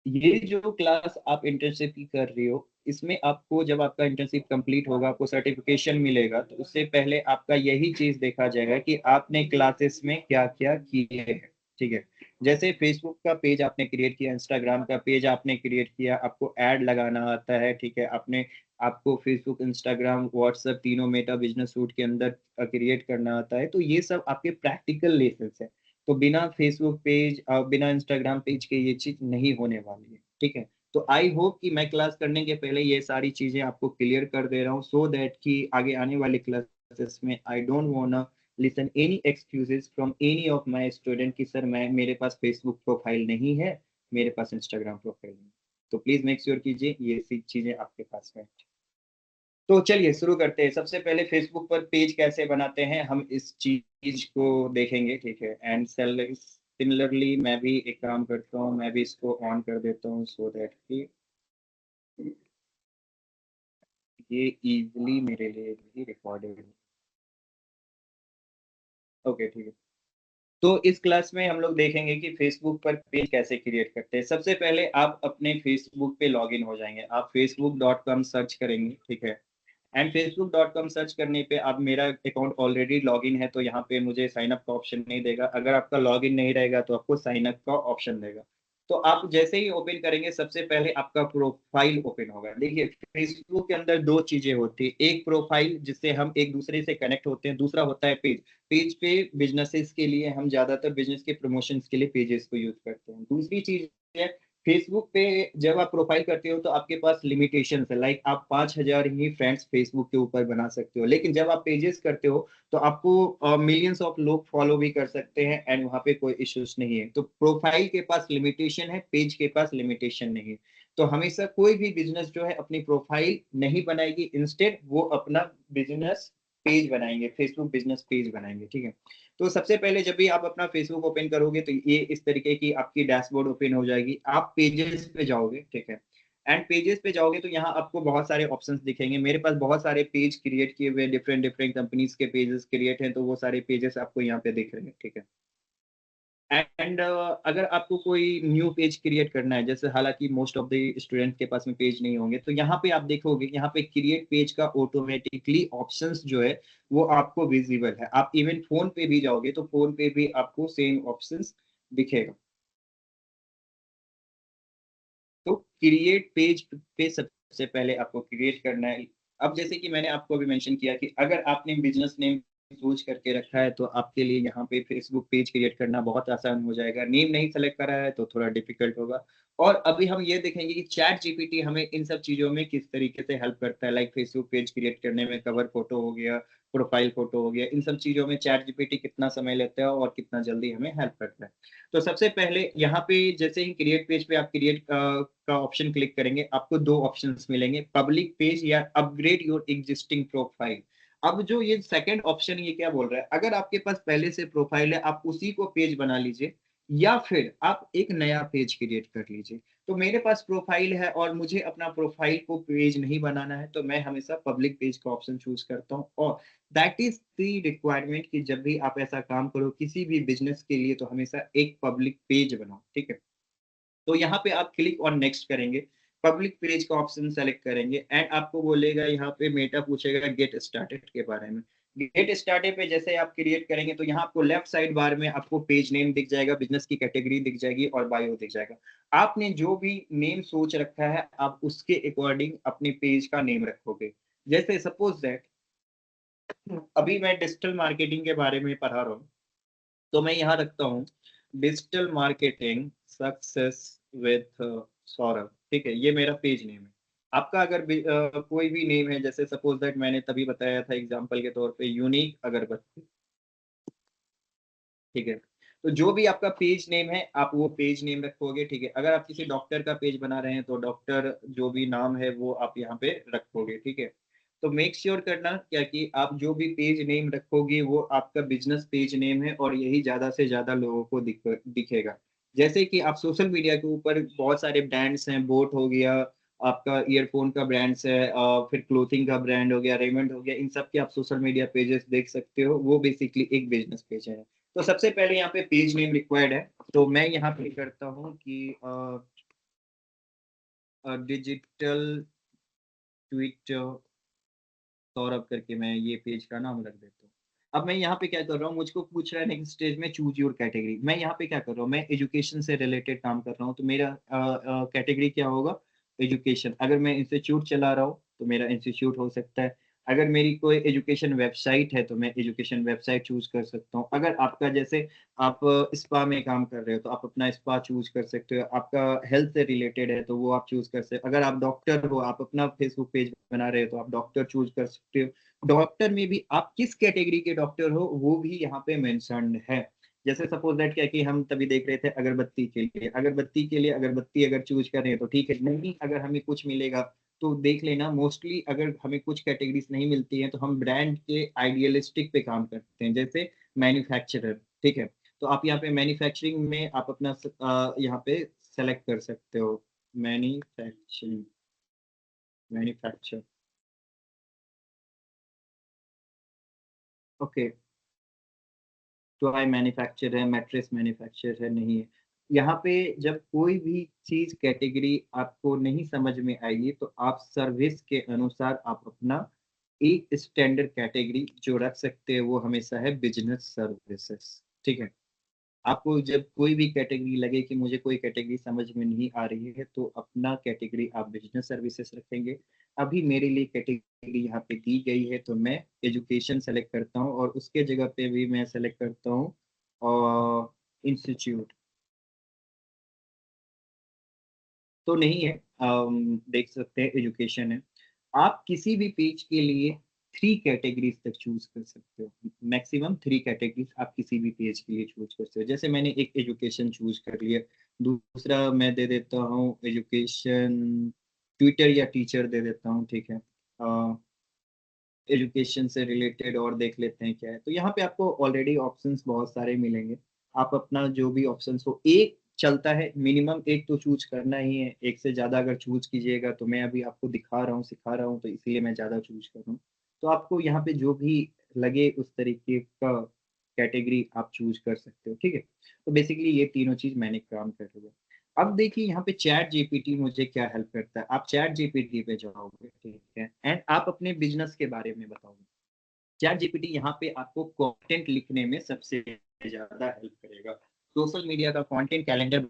Speaker 1: ये जो क्लास आप इंटर्नशिप की कर रही हो, इसमें आपको जब आपका इंटर्नशिप कंप्लीट होगा, आपको सर्टिफिकेशन मिलेगा, तो उससे पहले आपका यही चीज देखा जाएगा कि आपने क्लासेस में क्या क्या किए हैं, ठीक है। जैसे फेसबुक का पेज आपने क्रिएट किया, इंस्टाग्राम का पेज आपने क्रिएट किया, आपको ऐड लगाना आता है, ठीक है। आपने आपको फेसबुक, इंस्टाग्राम, व्हाट्सएप तीनों मेटा बिजनेस सूट के अंदर क्रिएट करना आता है। तो ये सब आपके प्रैक्टिकल लेसन है। तो बिना फेसबुक पेज बिना इंस्टाग्राम पेज के ये चीज नहीं होने वाली है, ठीक है। तो आई होप कि मैं क्लास करने के पहले ये सारी चीजें आपको क्लियर कर दे रहा हूँ, सो दैट कि आगे आने वाले क्लासेस में I don't want listen any excuses from any of my student कि सर मैं मेरे पास फेसबुक प्रोफाइल नहीं है, मेरे पास इंस्टाग्राम प्रोफाइल नहीं है। तो प्लीज मेक श्योर कीजिए ये चीजें आपके पास में। तो चलिए शुरू करते हैं। सबसे पहले फेसबुक पर पेज कैसे बनाते हैं हम इस चीज को देखेंगे, ठीक है। एंड सिमिलरली मैं भी एक काम करता हूँ, मैं भी इसको ऑन कर देता हूँ सो दैट कि ये इजीली मेरे लिए भी रिकॉर्डेड। ओके ठीक है। तो इस क्लास में हम लोग देखेंगे कि फेसबुक पर पेज कैसे क्रिएट करते हैं। सबसे पहले आप अपने फेसबुक पे लॉगिन हो जाएंगे, आप facebook.com सर्च करेंगे, ठीक है। एंड facebook.com सर्च करने पे आप, मेरा अकाउंट ऑलरेडी लॉगिन है तो यहाँ पे मुझे साइन अप का ऑप्शन नहीं देगा। अगर आपका लॉगिन नहीं रहेगा तो आपको साइन अप का ऑप्शन देगा। तो आप जैसे ही ओपन करेंगे, सबसे पहले आपका प्रोफाइल ओपन होगा। देखिए फेसबुक के अंदर दो चीजें होती है, एक प्रोफाइल जिससे हम एक दूसरे से कनेक्ट होते हैं, दूसरा होता है पेज। पेज पे बिजनेसेस के लिए हम ज्यादातर बिजनेस के प्रमोशंस के लिए पेजेस को यूज करते हैं। दूसरी चीज है फेसबुक पे जब आप प्रोफाइल करते हो तो आपके पास लिमिटेशन है, लाइक आप 5,000 ही फ्रेंड्स फेसबुक के ऊपर बना सकते हो। लेकिन जब आप पेजेस करते हो तो आपको मिलियंस ऑफ लोग फॉलो भी कर सकते हैं एंड वहां पे कोई इश्यूज नहीं है। तो प्रोफाइल के पास लिमिटेशन है, पेज के पास लिमिटेशन नहीं है। तो हमेशा कोई भी बिजनेस जो है अपनी प्रोफाइल नहीं बनाएगी, इंस्टेड वो अपना बिजनेस पेज बनाएंगे, फेसबुक बिजनेस पेज बनाएंगे, ठीक है। तो सबसे पहले जब भी आप अपना फेसबुक ओपन करोगे तो ये इस तरीके की आपकी डैशबोर्ड ओपन हो जाएगी। आप पेजेस पे जाओगे, ठीक है, एंड पेजेस पे जाओगे तो यहाँ आपको बहुत सारे ऑप्शंस दिखेंगे। मेरे पास बहुत सारे पेज क्रिएट किए हुए, डिफरेंट डिफरेंट कंपनीज के पेजेस क्रिएट हैं, तो वो सारे पेजेस आपको यहाँ पे दिख रहे हैं, ठीक है। एंड अगर आपको कोई न्यू पेज क्रिएट करना है, जैसे हालांकि मोस्ट ऑफ द स्टूडेंट के पास में पेज नहीं होंगे, तो यहाँ पे आप देखोगे यहाँ पे क्रिएट पेज का ऑटोमेटिकली ऑप्शंस जो है वो आपको विजिबल है। आप इवन फोन पे भी जाओगे तो फोन पे भी आपको सेम ऑप्शंस दिखेगा। तो क्रिएट पेज पे सबसे पहले आपको क्रिएट करना है। अब जैसे कि मैंने आपको अभी मेंशन किया कि अगर आपने बिजनेस नेम सोच करके रखा है तो आपके लिए यहाँ पे फेसबुक पेज क्रिएट करना बहुत आसान हो जाएगा। नेम नहीं सेलेक्ट करा है तो थोड़ा डिफिकल्ट होगा। और अभी हम ये देखेंगे कि चैट जीपीटी हमें इन सब चीजों में किस तरीके से हेल्प करता है। लाइक फेसबुक पेज क्रिएट करने में कवर फोटो हो गया, प्रोफाइल फोटो हो गया, इन सब चीजों में चैट जीपीटी कितना समय लेता है और कितना जल्दी हमें हेल्प करता है। तो सबसे पहले यहाँ पे जैसे ही क्रिएट पेज पे आप क्रिएट का ऑप्शन क्लिक करेंगे, आपको दो ऑप्शंस मिलेंगे, पब्लिक पेज या अपग्रेड योर एग्जिस्टिंग प्रोफाइल। अब जो ये सेकंड ऑप्शन ये क्या बोल रहा है, अगर आपके पास पहले से प्रोफाइल है आप उसी को पेज बना लीजिए, या फिर आप एक नया पेज क्रिएट कर लीजिए। तो मेरे पास प्रोफाइल है और मुझे अपना प्रोफाइल को पेज नहीं बनाना है, तो मैं हमेशा पब्लिक पेज का ऑप्शन चूज करता हूँ। और दैट इज द रिक्वायरमेंट कि जब भी आप ऐसा काम करो किसी भी बिजनेस के लिए, तो हमेशा एक पब्लिक पेज बनाओ, ठीक है। तो यहाँ पे आप क्लिक ऑन नेक्स्ट करेंगे, पब्लिक पेज का ऑप्शन सेलेक्ट करेंगे, एंड आपको बोलेगा यहाँ पे मेटा पूछेगा गेट स्टार्टेड के बारे में। गेट स्टार्टेड पे जैसे आप क्रिएट करेंगे तो यहाँ आपको लेफ्ट साइड बार में आपको पेज नेम दिख जाएगा, बिजनेस की कैटेगरी दिख जाएगी और बायो दिख जाएगा। आपने जो भी नेम सोच रखा है आप उसके अकॉर्डिंग अपने पेज का नेम रखोगे। जैसे सपोज दैट अभी मैं डिजिटल मार्केटिंग के बारे में पढ़ा रहा हूँ, तो मैं यहाँ रखता हूँ digital marketing success with Saurabh, ठीक है, ये मेरा पेज नेम है। आपका अगर कोई भी नेम है, जैसे सपोज दैट मैंने तभी बताया था एग्जांपल के तौर पे यूनिक अगरबत्ती, ठीक है। तो जो भी आपका पेज नेम है आप वो पेज नेम रखोगे, ठीक है। अगर आप किसी डॉक्टर का पेज बना रहे हैं तो डॉक्टर जो भी नाम है वो आप यहाँ पे रखोगे, ठीक है। तो मेक श्योर करना क्या कि आप जो भी पेज नेम रखोगे वो आपका बिजनेस पेज नेम है और यही ज्यादा से ज्यादा लोगों को दिखेगा। जैसे कि आप सोशल मीडिया के ऊपर बहुत सारे ब्रांड्स हैं, बोट हो गया, आपका ईयरफोन का ब्रांड्स है, फिर क्लोथिंग का ब्रांड हो गया, रेमंड हो गया, इन सब के आप सोशल मीडिया पेजेस देख सकते हो, वो बेसिकली एक बिजनेस पेज है। तो सबसे पहले यहाँ पे पेज नेम रिक्वायर्ड है, तो मैं यहाँ पे करता हूँ कि डिजिटल ट्वीट सौरभ करके मैं ये पेज का नाम रख देता हूँ। अब मैं यहाँ पे क्या कर रहा हूँ, मुझको पूछ रहा है नेक्स्ट स्टेज में चूज योर कैटेगरी। मैं यहाँ पे क्या कर रहा हूँ, मैं एजुकेशन से रिलेटेड काम कर रहा हूँ, तो मेरा कैटेगरी क्या होगा, एजुकेशन। अगर मैं इंस्टीट्यूट चला रहा हूँ तो मेरा इंस्टीट्यूट हो सकता है। अगर मेरी कोई एजुकेशन वेबसाइट है तो मैं एजुकेशन वेबसाइट चूज कर सकता हूँ। अगर आपका जैसे आप स्पा में काम कर रहे हो तो आप अपना स्पा चूज कर सकते हो। आपका हेल्थ से रिलेटेड है तो वो आप चूज कर सकते हो। अगर आप डॉक्टर हो, आप अपना फेसबुक पेज बना रहे हो तो आप डॉक्टर चूज कर सकते हो। डॉक्टर में भी आप किस कैटेगरी के डॉक्टर हो वो भी यहाँ पे मेंशन्ड है। जैसे सपोज दैट क्या कि हम तभी देख रहे थे अगरबत्ती के लिए, अगरबत्ती के लिए अगरबत्ती अगर चूज करें तो ठीक है, नहीं अगर हमें कुछ मिलेगा तो देख लेना। मोस्टली अगर हमें कुछ कैटेगरीज नहीं मिलती हैं तो हम ब्रांड के आइडियलिस्टिक पे काम करते हैं, जैसे मैन्युफैक्चरर, ठीक है। तो आप यहाँ पे मैन्युफैक्चरिंग में आप अपना यहाँ पे सेलेक्ट कर सकते हो, मैन्युफैक्चरिंग, मैन्युफैक्चर, ओके। तो आई मैन्युफैक्चर है, मैट्रेस मैन्युफैक्चर है, नहीं है। यहाँ पे जब कोई भी चीज कैटेगरी आपको नहीं समझ में आएगी तो आप सर्विस के अनुसार आप अपना एक स्टैंडर्ड कैटेगरी जो रख सकते हैं वो हमेशा है बिजनेस सर्विसेज, ठीक है। आपको जब कोई भी कैटेगरी लगे कि मुझे कोई कैटेगरी समझ में नहीं आ रही है तो अपना कैटेगरी आप बिजनेस सर्विसेज रखेंगे। अभी मेरे लिए कैटेगरी यहाँ पे दी गई है तो मैं एजुकेशन सेलेक्ट करता हूँ और उसके जगह पे भी मैं सेलेक्ट करता हूँ और इंस्टीट्यूट तो नहीं है, देख सकते हैं एजुकेशन है। आप किसी भी पेज के लिए 3 कैटेगरीज तक चूज कर सकते हो, मैक्सिमम 3 कैटेगरीज आप किसी भी पेज के लिए चूज कर सकते हो। जैसे मैंने एक एजुकेशन चूज कर लिया, दूसरा मैं दे देता हूँ एजुकेशन ट्विटर या टीचर दे देता हूँ, ठीक है। एजुकेशन से रिलेटेड और देख लेते हैं क्या है। तो यहाँ पे आपको ऑलरेडी ऑप्शंस बहुत सारे मिलेंगे, आप अपना जो भी ऑप्शंस हो, एक चलता है मिनिमम, एक तो चूज करना ही है। एक से ज्यादा अगर चूज कीजिएगा तो मैं अभी आपको दिखा रहा हूँ सिखा रहा हूँ, तो इसलिए मैं ज्यादा चूज कर रहा हूँ। तो आपको यहाँ पे जो भी लगे उस तरीके का कैटेगरी आप चूज कर सकते हो, ठीक है। तो बेसिकली ये तीनों चीज मैंने काम कर लिया। अब देखिए यहाँ पे चैट जीपीटी मुझे क्या हेल्प करता है। आप चैट जीपीटी पे जाओगे, ठीक है, एंड आप अपने बिजनेस के बारे में बताओगे। चैट जीपीटी यहाँ पे आपको कंटेंट लिखने में सबसे ज्यादा हेल्प करेगा। सोशल मीडिया का कंटेंट कैलेंडर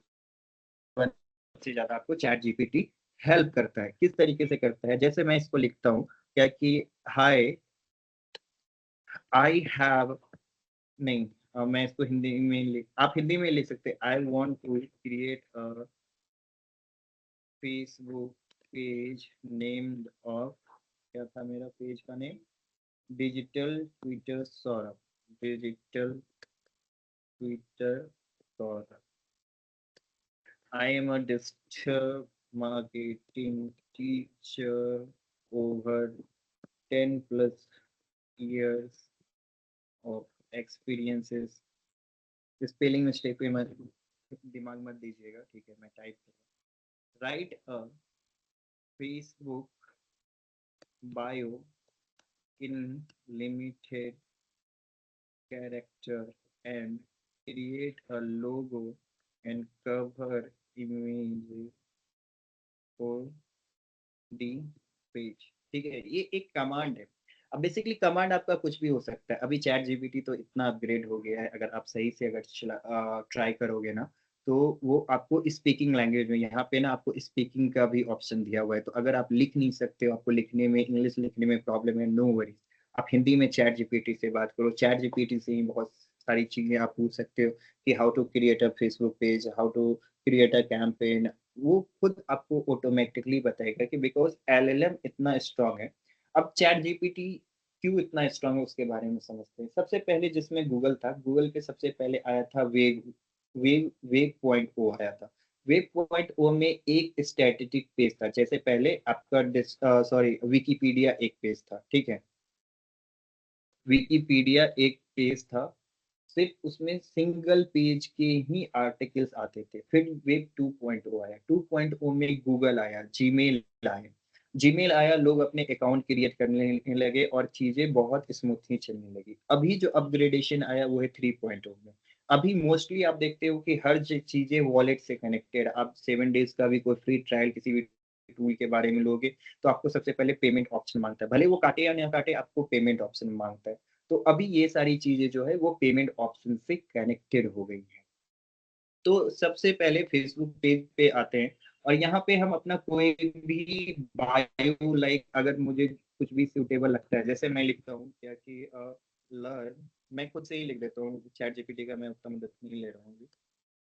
Speaker 1: सबसे ज्यादा आपको चैट जीपीटी हेल्प करता है। किस तरीके से करता है, जैसे मैं इसको लिखता हूँ क्या कि हाय आई हैव, नहीं मैं इसको हिंदी में लिख, आप हिंदी में लिख सकते, I want to create a Facebook page named of, क्या था मेरा पेज का name, digital twitter Saurabh, digital twitter Saurabh. I am a digital marketing teacher over 10 plus years of experiences। Spelling mistake पे मत दिमाग मत दीजिएगा, ठीक है, मैं टाइप कर right a Facebook bio in limited character and create a logo and cover image for the page, ठीक है। ये एक कमांड है। अब बेसिकली कमांड आपका कुछ भी हो सकता है। अभी चैट जीपीटी तो इतना अपग्रेड हो गया है, अगर आप सही से अगर ट्राई करोगे ना, तो वो आपको स्पीकिंग लैंग्वेज में, यहाँ पे ना आपको स्पीकिंग का भी ऑप्शन दिया हुआ है। तो अगर आप लिख नहीं सकते हो, आपको लिखने में, इंग्लिश लिखने में प्रॉब्लम है, नो वरीज, आप हिंदी में चैट जीपीटी से बात करो। चैट जीपीटी से ही बहुत सारी चीजें आप पूछ सकते हो कि how to create a Facebook page, how to create a campaign. वो खुद आपको ऑटोमेटिकली बताएगा कि बिकॉज एलएलएम इतना स्ट्रांग है। अब चैट जीपीटी क्यों इतना स्ट्रांग है उसके बारे में समझते हैं। सबसे पहले जिसमें गूगल था, गूगल के सबसे पहले आया था वेग, वेग पॉइंट ओ आया था। वेब पॉइंट ओ में एक स्टैटिस्टिक पेज था, जैसे पहले आपका सॉरी विकीपीडिया एक पेज था, ठीक है, विकीपीडिया एक पेज था, सिर्फ उसमें सिंगल पेज के ही आर्टिकल्स आते थे। फिर वेब 2.0 आया, 2.0 में गूगल आया, जीमेल आया, जीमेल आया, लोग अपने अकाउंट क्रिएट करने लगे और चीजें बहुत स्मूथली चलने लगी। अभी जो अपग्रेडेशन आया वो है 3.0 में। अभी मोस्टली आप देखते हो कि हर चीजें वॉलेट से कनेक्टेड। आप 7 days का भी कोई फ्री ट्रायल किसी भी टूल के बारे में लोगे तो आपको सबसे पहले पेमेंट ऑप्शन मांगता है, भले वो काटे या ना काटे, आपको पेमेंट ऑप्शन मांगता है। तो अभी ये सारी चीजें जो है वो पेमेंट ऑप्शन से कनेक्टेड हो गई है। तो सबसे पहले फेसबुक पेज पे आते हैं और यहाँ पे हम अपना कोई भी बायो, लाइक अगर मुझे कुछ भी सूटेबल लगता है, जैसे मैं लिखता हूँ क्या कि लर्न, मैं खुद से ही लिख देता हूँ, चैट जीपीटी का मैं उतना मदद नहीं ले रहा हूँ।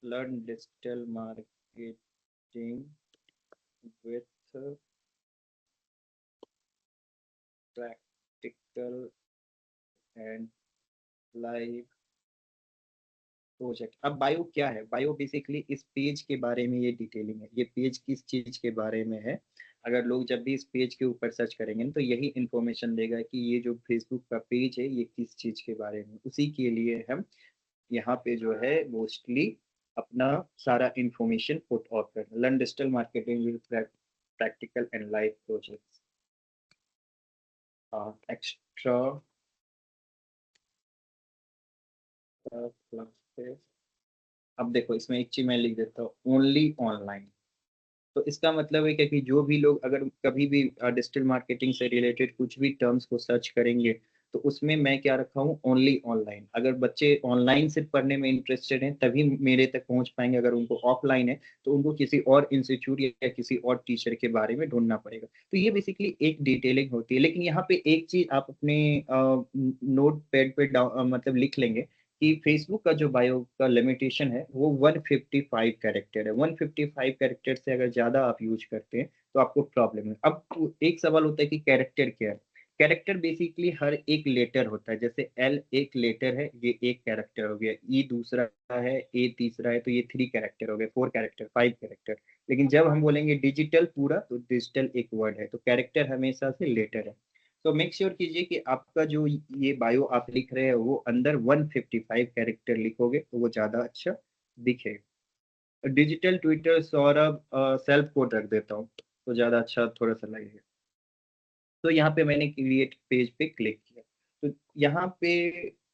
Speaker 1: Learn digital marketing with practical and live project. अब बायो क्या है, बायो बेसिकली इस पेज के बारे में ये डिटेलिंग है, ये पेज किस चीज के बारे में है। अगर लोग जब भी इस पेज के ऊपर सर्च करेंगे तो यही इंफॉर्मेशन देगा कि ये जो फेसबुक का पेज है ये किस चीज के बारे में। उसी के लिए हम यहाँ पे जो है मोस्टली अपना सारा इंफॉर्मेशन पुट आउट कर, learn digital marketing with practical and live projects extra classes. अब देखो इसमें एक चीज मैं लिख देता हूँ, ओनली ऑनलाइन। तो इसका मतलब है कि जो भी लोग अगर कभी भी डिजिटल मार्केटिंग से रिलेटेड कुछ भी टर्म्स को सर्च करेंगे तो उसमें मैं क्या रखा हूँ, ओनली ऑनलाइन। अगर बच्चे ऑनलाइन सिर्फ पढ़ने में इंटरेस्टेड हैं तभी मेरे तक पहुंच पाएंगे, अगर उनको ऑफलाइन है तो उनको किसी और इंस्टीट्यूट या किसी और टीचर के बारे में ढूंढना पड़ेगा। तो ये बेसिकली एक डिटेलिंग होती है। लेकिन यहाँ पे एक चीज आप अपने नोट पैड पे मतलब लिख लेंगे कि फेसबुक का जो बायो का लिमिटेशन है वो 155 कैरेक्टर है। 155 कैरेक्टर से अगर ज्यादा आप यूज करते हैं तो आपको प्रॉब्लम है। अब एक सवाल होता है कि कैरेक्टर क्या है। कैरेक्टर बेसिकली हर एक लेटर होता है, जैसे एल एक लेटर है, ये एक कैरेक्टर हो गया, ई दूसरा है, ए तीसरा है, तो ये 3 कैरेक्टर हो गए, 4 कैरेक्टर, 5 कैरेक्टर। लेकिन जब हम बोलेंगे डिजिटल पूरा, तो डिजिटल एक वर्ड है, तो कैरेक्टर हमेशा से लेटर है। तो मेक श्योर कीजिए कि आपका जो ये बायो आप लिख रहे हैं वो अंदर 155 कैरेक्टर लिखोगे तो वो ज्यादा अच्छा दिखेगा। Digital twitter Saurabh self code रख देता हूँ तो ज्यादा अच्छा थोड़ा सा लगेगा। तो यहाँ पे मैंने क्रिएट पेज पे क्लिक किया, तो यहाँ पे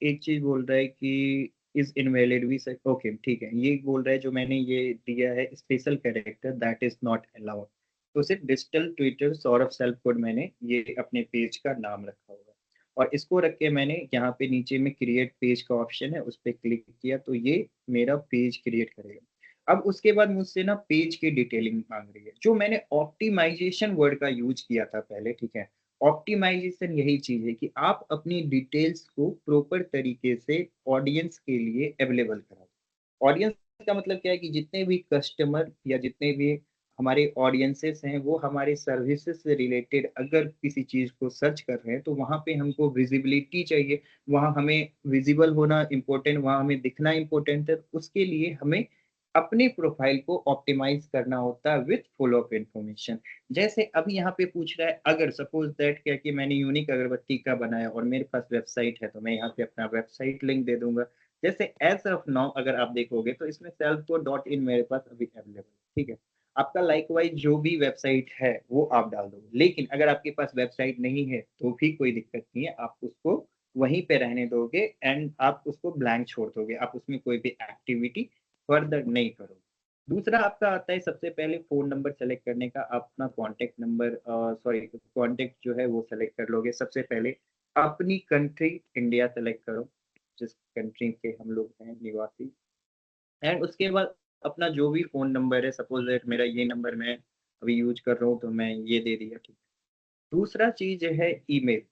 Speaker 1: एक चीज बोल रहा है कि इज इनवैलिड वी से, ओके ठीक है, ये बोल रहा है जो मैंने ये दिया है special character that is not allowed. तो सिर्फ digital twitter Saurabh self code मैंने ये अपने पेज का नाम रखा हुआ है, और इसको रख के मैंने यहाँ पे नीचे में क्रिएट पेज का ऑप्शन है उस पर क्लिक किया, तो ये मेरा पेज क्रिएट करेगा। अब उसके बाद मुझसे ना पेज की डिटेलिंग मांग रही है, जो मैंने ऑप्टिमाइजेशन वर्ड का यूज किया था पहले, ठीक है। ऑप्टिमाइजेशन यही चीज है कि आप अपनी डिटेल्स को प्रॉपर तरीके से ऑडियंस के लिए अवेलेबल कराओ। ऑडियंस का मतलब क्या है कि जितने भी कस्टमर या जितने भी हमारे ऑडियंसेस हैं वो हमारे सर्विसेज से रिलेटेड अगर किसी चीज को सर्च कर रहे हैं तो वहां पे हमको विजिबिलिटी चाहिए, वहां हमें विजिबल होना इम्पोर्टेंट, वहां हमें दिखना इम्पोर्टेंट है। उसके लिए हमें अपने प्रोफाइल को ऑप्टिमाइज करना होता है विथ फुल ऑफ इंफॉर्मेशन। जैसे अभी यहाँ पे पूछ रहा है, अगर सपोज दैट क्या कि मैंने यूनिक अगरबत्ती का बनाया और मेरे पास वेबसाइट है, तो मैं यहाँ पे अपना वेबसाइट लिंक दे दूंगा। जैसे एज ऑफ नाउ अगर आप देखोगे तो इसमें selfcode.in मेरे पास अभी अवेलेबल है, ठीक है। आपका लाइकवाइज जो भी वेबसाइट है वो आप डाल दो, लेकिन अगर आपके पास वेबसाइट नहीं है तो भी कोई दिक्कत नहीं है, आप उसको वहीं पे रहने दोगे एंड आप उसको ब्लैंक छोड़ दोगे, आप उसमें कोई भी एक्टिविटी फर्दर नहीं करोगे। दूसरा आपका आता है सबसे पहले फोन नंबर सेलेक्ट करने का, आप अपना कॉन्टेक्ट नंबर सॉरी कॉन्टेक्ट जो है वो सेलेक्ट कर लोगे। सबसे पहले अपनी कंट्री इंडिया सेलेक्ट करो, जिस कंट्री के हम लोग हैं निवासी, एंड उसके बाद अपना जो भी फोन नंबर है, सपोज दैट मेरा ये नंबर मैं अभी यूज कर रहा हूँ तो मैं ये दे दिया, ठीक है। दूसरा चीज है ईमेल।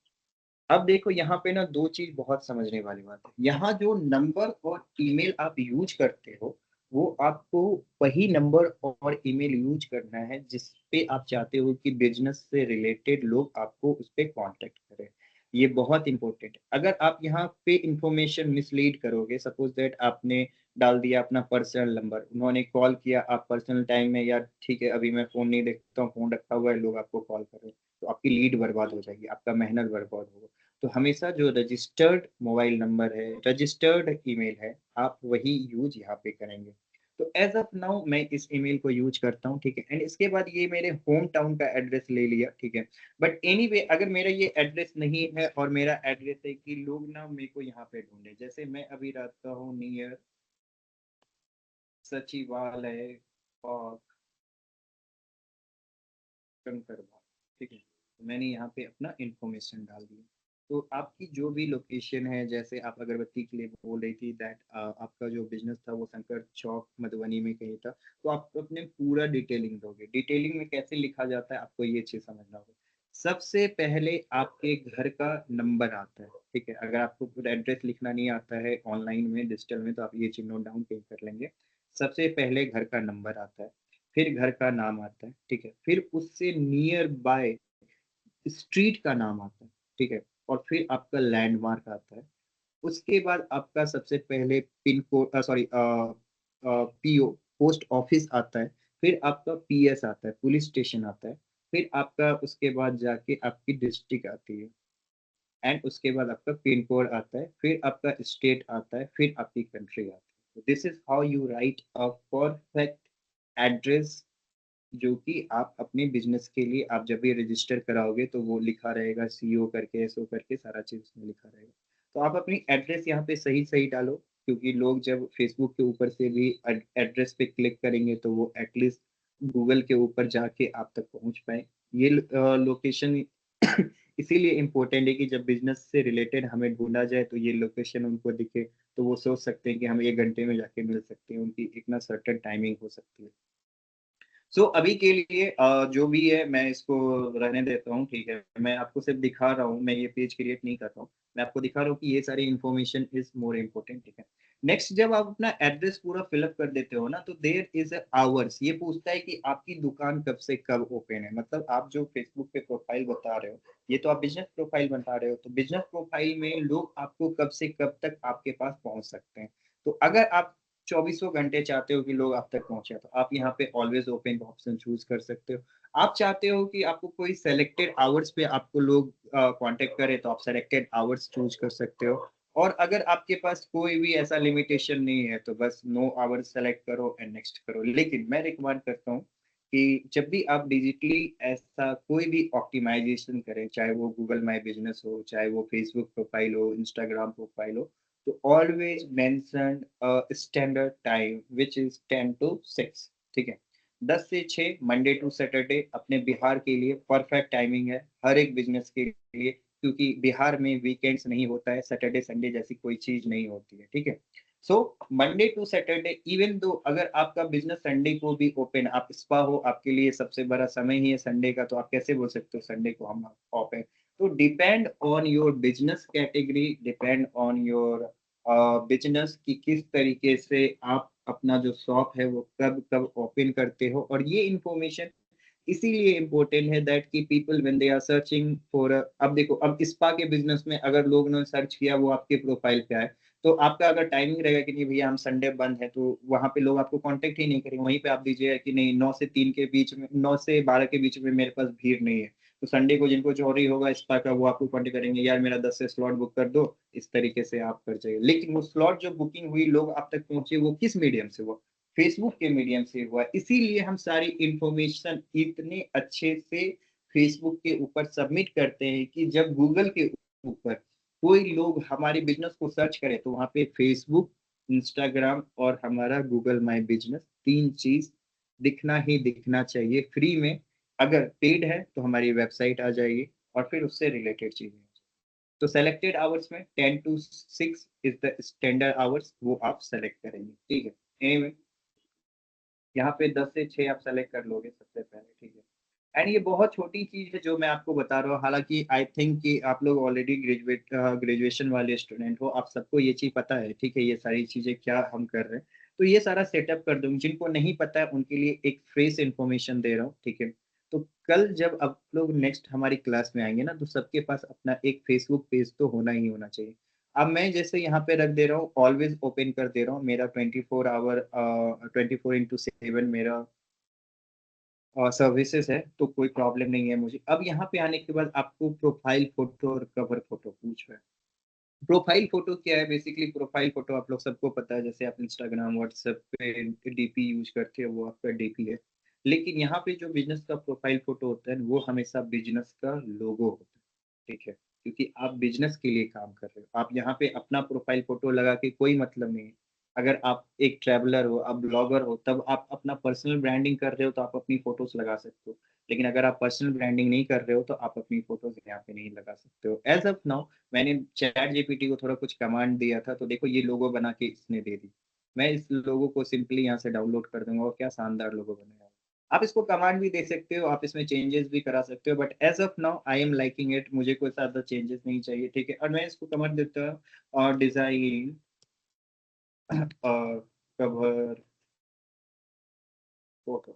Speaker 1: अब देखो यहाँ पे ना दो चीज बहुत समझने वाली बात है, यहाँ जो नंबर और ईमेल आप यूज करते हो वो आपको वही नंबर और ईमेल यूज करना है जिस पे आप चाहते हो कि बिजनेस से रिलेटेड लोग आपको उस पर कांटेक्ट करें। ये बहुत इंपॉर्टेंट है। अगर आप यहाँ पे इंफॉर्मेशन मिसलीड करोगे, सपोज दैट आपने डाल दिया अपना पर्सनल नंबर, उन्होंने कॉल किया, आप पर्सनल टाइम में यार ठीक है अभी मैं फोन नहीं देखता हूँ, फोन रखा हुआ है, लोग आपको कॉल कर रहे हैं, तो आपकी लीड बर्बाद हो जाएगी, आपका मेहनत बर्बाद होगा। तो हमेशा जो रजिस्टर्ड मोबाइल नंबर है, रजिस्टर्ड ईमेल है, आप वही यूज यहाँ पे करेंगे। तो एज ऑफ नाउ मैं इस ईमेल को यूज करता हूँ, ठीक है। एंड इसके बाद ये मेरे होम टाउन का एड्रेस ले लिया, ठीक है। बट एनीवे अगर मेरा ये एड्रेस नहीं है और मेरा एड्रेस है कि लोग ना मेरे को यहाँ पे ढूंढे, जैसे मैं अभी रहता हूँ नियर सचिवालय और कंकरबाग, ठीक है। तो मैंने यहाँ पे अपना इंफॉर्मेशन डाल दिया। तो आपकी जो भी लोकेशन है, जैसे आप अगरबत्ती के लिए बोल रही थी दैट आपका जो बिजनेस था वो शंकर चौक मधुबनी में कहीं था, तो आप अपने पूरा डिटेलिंग दोगे। डिटेलिंग में कैसे लिखा जाता है आपको ये चीज समझना होगा। सबसे पहले आपके घर का नंबर आता है, ठीक है। अगर आपको पूरा एड्रेस लिखना नहीं आता है ऑनलाइन में डिजिटल में तो आप ये चीज नोट डाउन कहीं कर लेंगे। सबसे पहले घर का नंबर आता है, फिर घर का नाम आता है, ठीक है। फिर उससे नियर बाय स्ट्रीट का नाम आता है, ठीक है। और फिर आपका लैंडमार्क आता है। उसके बाद आपका सबसे पहले pin code sorry PO post office आता है। फिर आपका पीएस आता है, पुलिस स्टेशन आता है। फिर आपका उसके बाद जाके आपकी डिस्ट्रिक्ट आती है, एंड उसके बाद आपका पिन कोड आता है, फिर आपका स्टेट आता है, फिर आपकी कंट्री आती है। This is how you right a perfect address, जो कि आप अपने बिजनेस के लिए आप जब भी रजिस्टर कराओगे तो वो लिखा रहेगा सीओ करके एसओ करके सारा चीज उसमें लिखा रहेगा। तो आप अपनी एड्रेस यहाँ पे सही सही डालो, क्योंकि लोग जब फेसबुक के ऊपर से भी एड्रेस पे क्लिक करेंगे तो वो एटलीस्ट गूगल के ऊपर जाके आप तक पहुंच पाए। ये लोकेशन इसीलिए इम्पोर्टेंट है कि जब बिजनेस से रिलेटेड हमें ढूंढा जाए तो ये लोकेशन उनको दिखे, तो वो सोच सकते हैं कि हम 1 घंटे में जाके मिल सकते हैं, उनकी एक ना सर्टेन टाइमिंग हो सकती है। सो अभी के लिए जो भी है मैं इसको रहने देता हूँ, ठीक है। मैं आपको सिर्फ दिखा रहा हूँ, मैं ये पेज क्रिएट नहीं कर रहा हूँ, मैं आपको दिखा रहा हूँ कि ये सारी इन्फॉर्मेशन इज मोर इम्पोर्टेंट, ठीक है। नेक्स्ट जब आप अपना एड्रेस पूरा फिलअप कर देते हो ना, तो देयर इज आवर्स, ये पूछता है कि आपकी दुकान कब से कब ओपन है। मतलब आप जो फेसबुक पे प्रोफाइल बता रहे हो, ये तो आप बिजनेस प्रोफाइल बता रहे हो, तो बिजनेस प्रोफाइल में लोग आपको कब से कब तक आपके पास पहुंच सकते हैं। तो अगर आप चौबीसों घंटे चाहते हो कि लोग आप तक पहुंचे, तो आप यहाँ पे ऑलवेज ओपन का ऑप्शन चूज कर सकते हो। आप चाहते हो कि आपको कोई सेलेक्टेड आवर्स पे आपको लोग कांटेक्ट करें, तो आप सेलेक्टेड आवर्स चूज कर सकते हो। और अगर आपके पास कोई भी ऐसा लिमिटेशन नहीं है, तो बस नो आवर्स सेलेक्ट करो एंड नेक्स्ट करो। लेकिन मैं रिकमेंड करता हूँ कि जब भी आप डिजिटली ऐसा कोई भी ऑप्टिमाइजेशन करें, चाहे वो गूगल माई बिजनेस हो, चाहे वो फेसबुक प्रोफाइल हो, इंस्टाग्राम प्रोफाइल हो, तो always mention standard time which is 10 to 6। ठीक है, 10 से 6 मंडे टू सैटरडे अपने बिहार के लिए परफेक्ट टाइमिंग है, हर एक बिजनेस के लिए। क्योंकि बिहार में वीकेंड्स नहीं होता है, सैटरडे संडे जैसी कोई चीज नहीं होती है। ठीक है, so Monday to Saturday, even though अगर आपका बिजनेस संडे को भी ओपन, आप स्पा हो, आपके लिए सबसे बड़ा समय ही है संडे का, तो आप कैसे बोल सकते हो संडे को हम ऑफ है। तो depend on your business category, depend on your business की किस तरीके से आप अपना जो शॉप है वो कब कब ओपन करते हो। और ये इंफॉर्मेशन इसीलिए इम्पोर्टेंट है दैट कि people when they are searching for, अब देखो, अब स्पा के बिजनेस में अगर लोग ने सर्च किया, वो आपके प्रोफाइल पे आए, तो आपका अगर टाइमिंग रहेगा कि नहीं भैया हम संडे बंद है, तो वहां पे लोग आपको कांटेक्ट ही नहीं करेंगे। वहीं पे आप दीजिएगा कि नहीं 9 से 3 के बीच में, 9 से 12 के बीच में मेरे पास भीड़ नहीं है, तो संडे को जिनको चोरी होगा स्पा का, वो आपको कांटेक्ट करेंगे, यार मेरा 10 से स्लॉट बुक कर दो। इस तरीके से आप कर जाइए। लेकिन वो स्लॉट जो बुकिंग हुई, लोग आप तक पहुंचे, वो किस मीडियम से हुआ? फेसबुक के मीडियम से हुआ। इसीलिए हम सारी इंफॉर्मेशन इतने अच्छे से फेसबुक के ऊपर सबमिट करते हैं कि जब गूगल के ऊपर कोई लोग हमारे बिजनेस को सर्च करे, तो वहां पे फेसबुक, इंस्टाग्राम और हमारा गूगल माई बिजनेस, तीन चीज दिखना ही दिखना चाहिए फ्री में। अगर पेड है तो हमारी वेबसाइट आ जाएगी और फिर उससे रिलेटेड चीजें। तो सेलेक्टेड आवर्स में 10 to 6 is the standard hours, वो आप सेलेक्ट करेंगे। ठीक है, एनीवे यहाँ पे 10 से 6 आप सेलेक्ट कर लोगे सबसे पहले। ठीक है, एंड ये बहुत छोटी चीज है जो मैं आपको बता रहा हूँ। हालांकि आई थिंक कि आप लोग ऑलरेडी ग्रेजुएशन वाले स्टूडेंट हो, आप सबको ये चीज पता है। ठीक है, ये सारी चीजें क्या हम कर रहे हैं, तो ये सारा सेटअप कर दूंगी। जिनको नहीं पता है उनके लिए एक फ्रेश इंफॉर्मेशन दे रहा हूँ। ठीक है, तो कल जब आप लोग नेक्स्ट हमारी क्लास में आएंगे ना, तो सबके पास अपना एक फेसबुक पेज तो होना ही होना चाहिए। अब मैं जैसे यहाँ पे रख दे रहा हूँ, ऑलवेज ओपन कर दे रहा हूँ, मेरा 24 आवर 24/7 मेरा सर्विसेज है, तो कोई प्रॉब्लम नहीं है मुझे। अब यहाँ पे आने के बाद आपको प्रोफाइल फोटो और कवर फोटो पूछ रहा है। प्रोफाइल फोटो क्या है? बेसिकली प्रोफाइल फोटो आप लोग सबको पता है, जैसे आप इंस्टाग्राम व्हाट्सएप पे डीपी यूज करते हो, वो आपका डीपी है। लेकिन यहाँ पे जो बिजनेस का प्रोफाइल फोटो होता है, वो हमेशा बिजनेस का लोगो होता है। ठीक है, क्योंकि आप बिजनेस के लिए काम कर रहे हो। आप यहाँ पे अपना प्रोफाइल फोटो लगा के कोई मतलब नहीं है। अगर आप एक ट्रैवलर हो, आप ब्लॉगर हो, तब आप अपना पर्सनल ब्रांडिंग कर रहे हो, तो आप अपनी फोटोज लगा सकते हो। लेकिन अगर आप पर्सनल ब्रांडिंग नहीं कर रहे हो, तो आप अपनी फोटोज यहाँ पे नहीं लगा सकते हो। एज ऑफ नाउ मैंने चैट जीपीटी को थोड़ा कुछ कमांड दिया था, तो देखो ये लोगो बना के इसने दे दी। मैं इस लोगो को सिंपली यहाँ से डाउनलोड कर दूंगा, और क्या शानदार लोगो बनेगा। आप इसको कमांड भी दे सकते हो, आप इसमें चेंजेस भी करा सकते हो, but as of now I am liking it, मुझे कोई ज्यादा चेंजेस नहीं चाहिए। ठीक है, और मैं इसको कमांड देता हूँ और डिजाइन और कवर फोटो।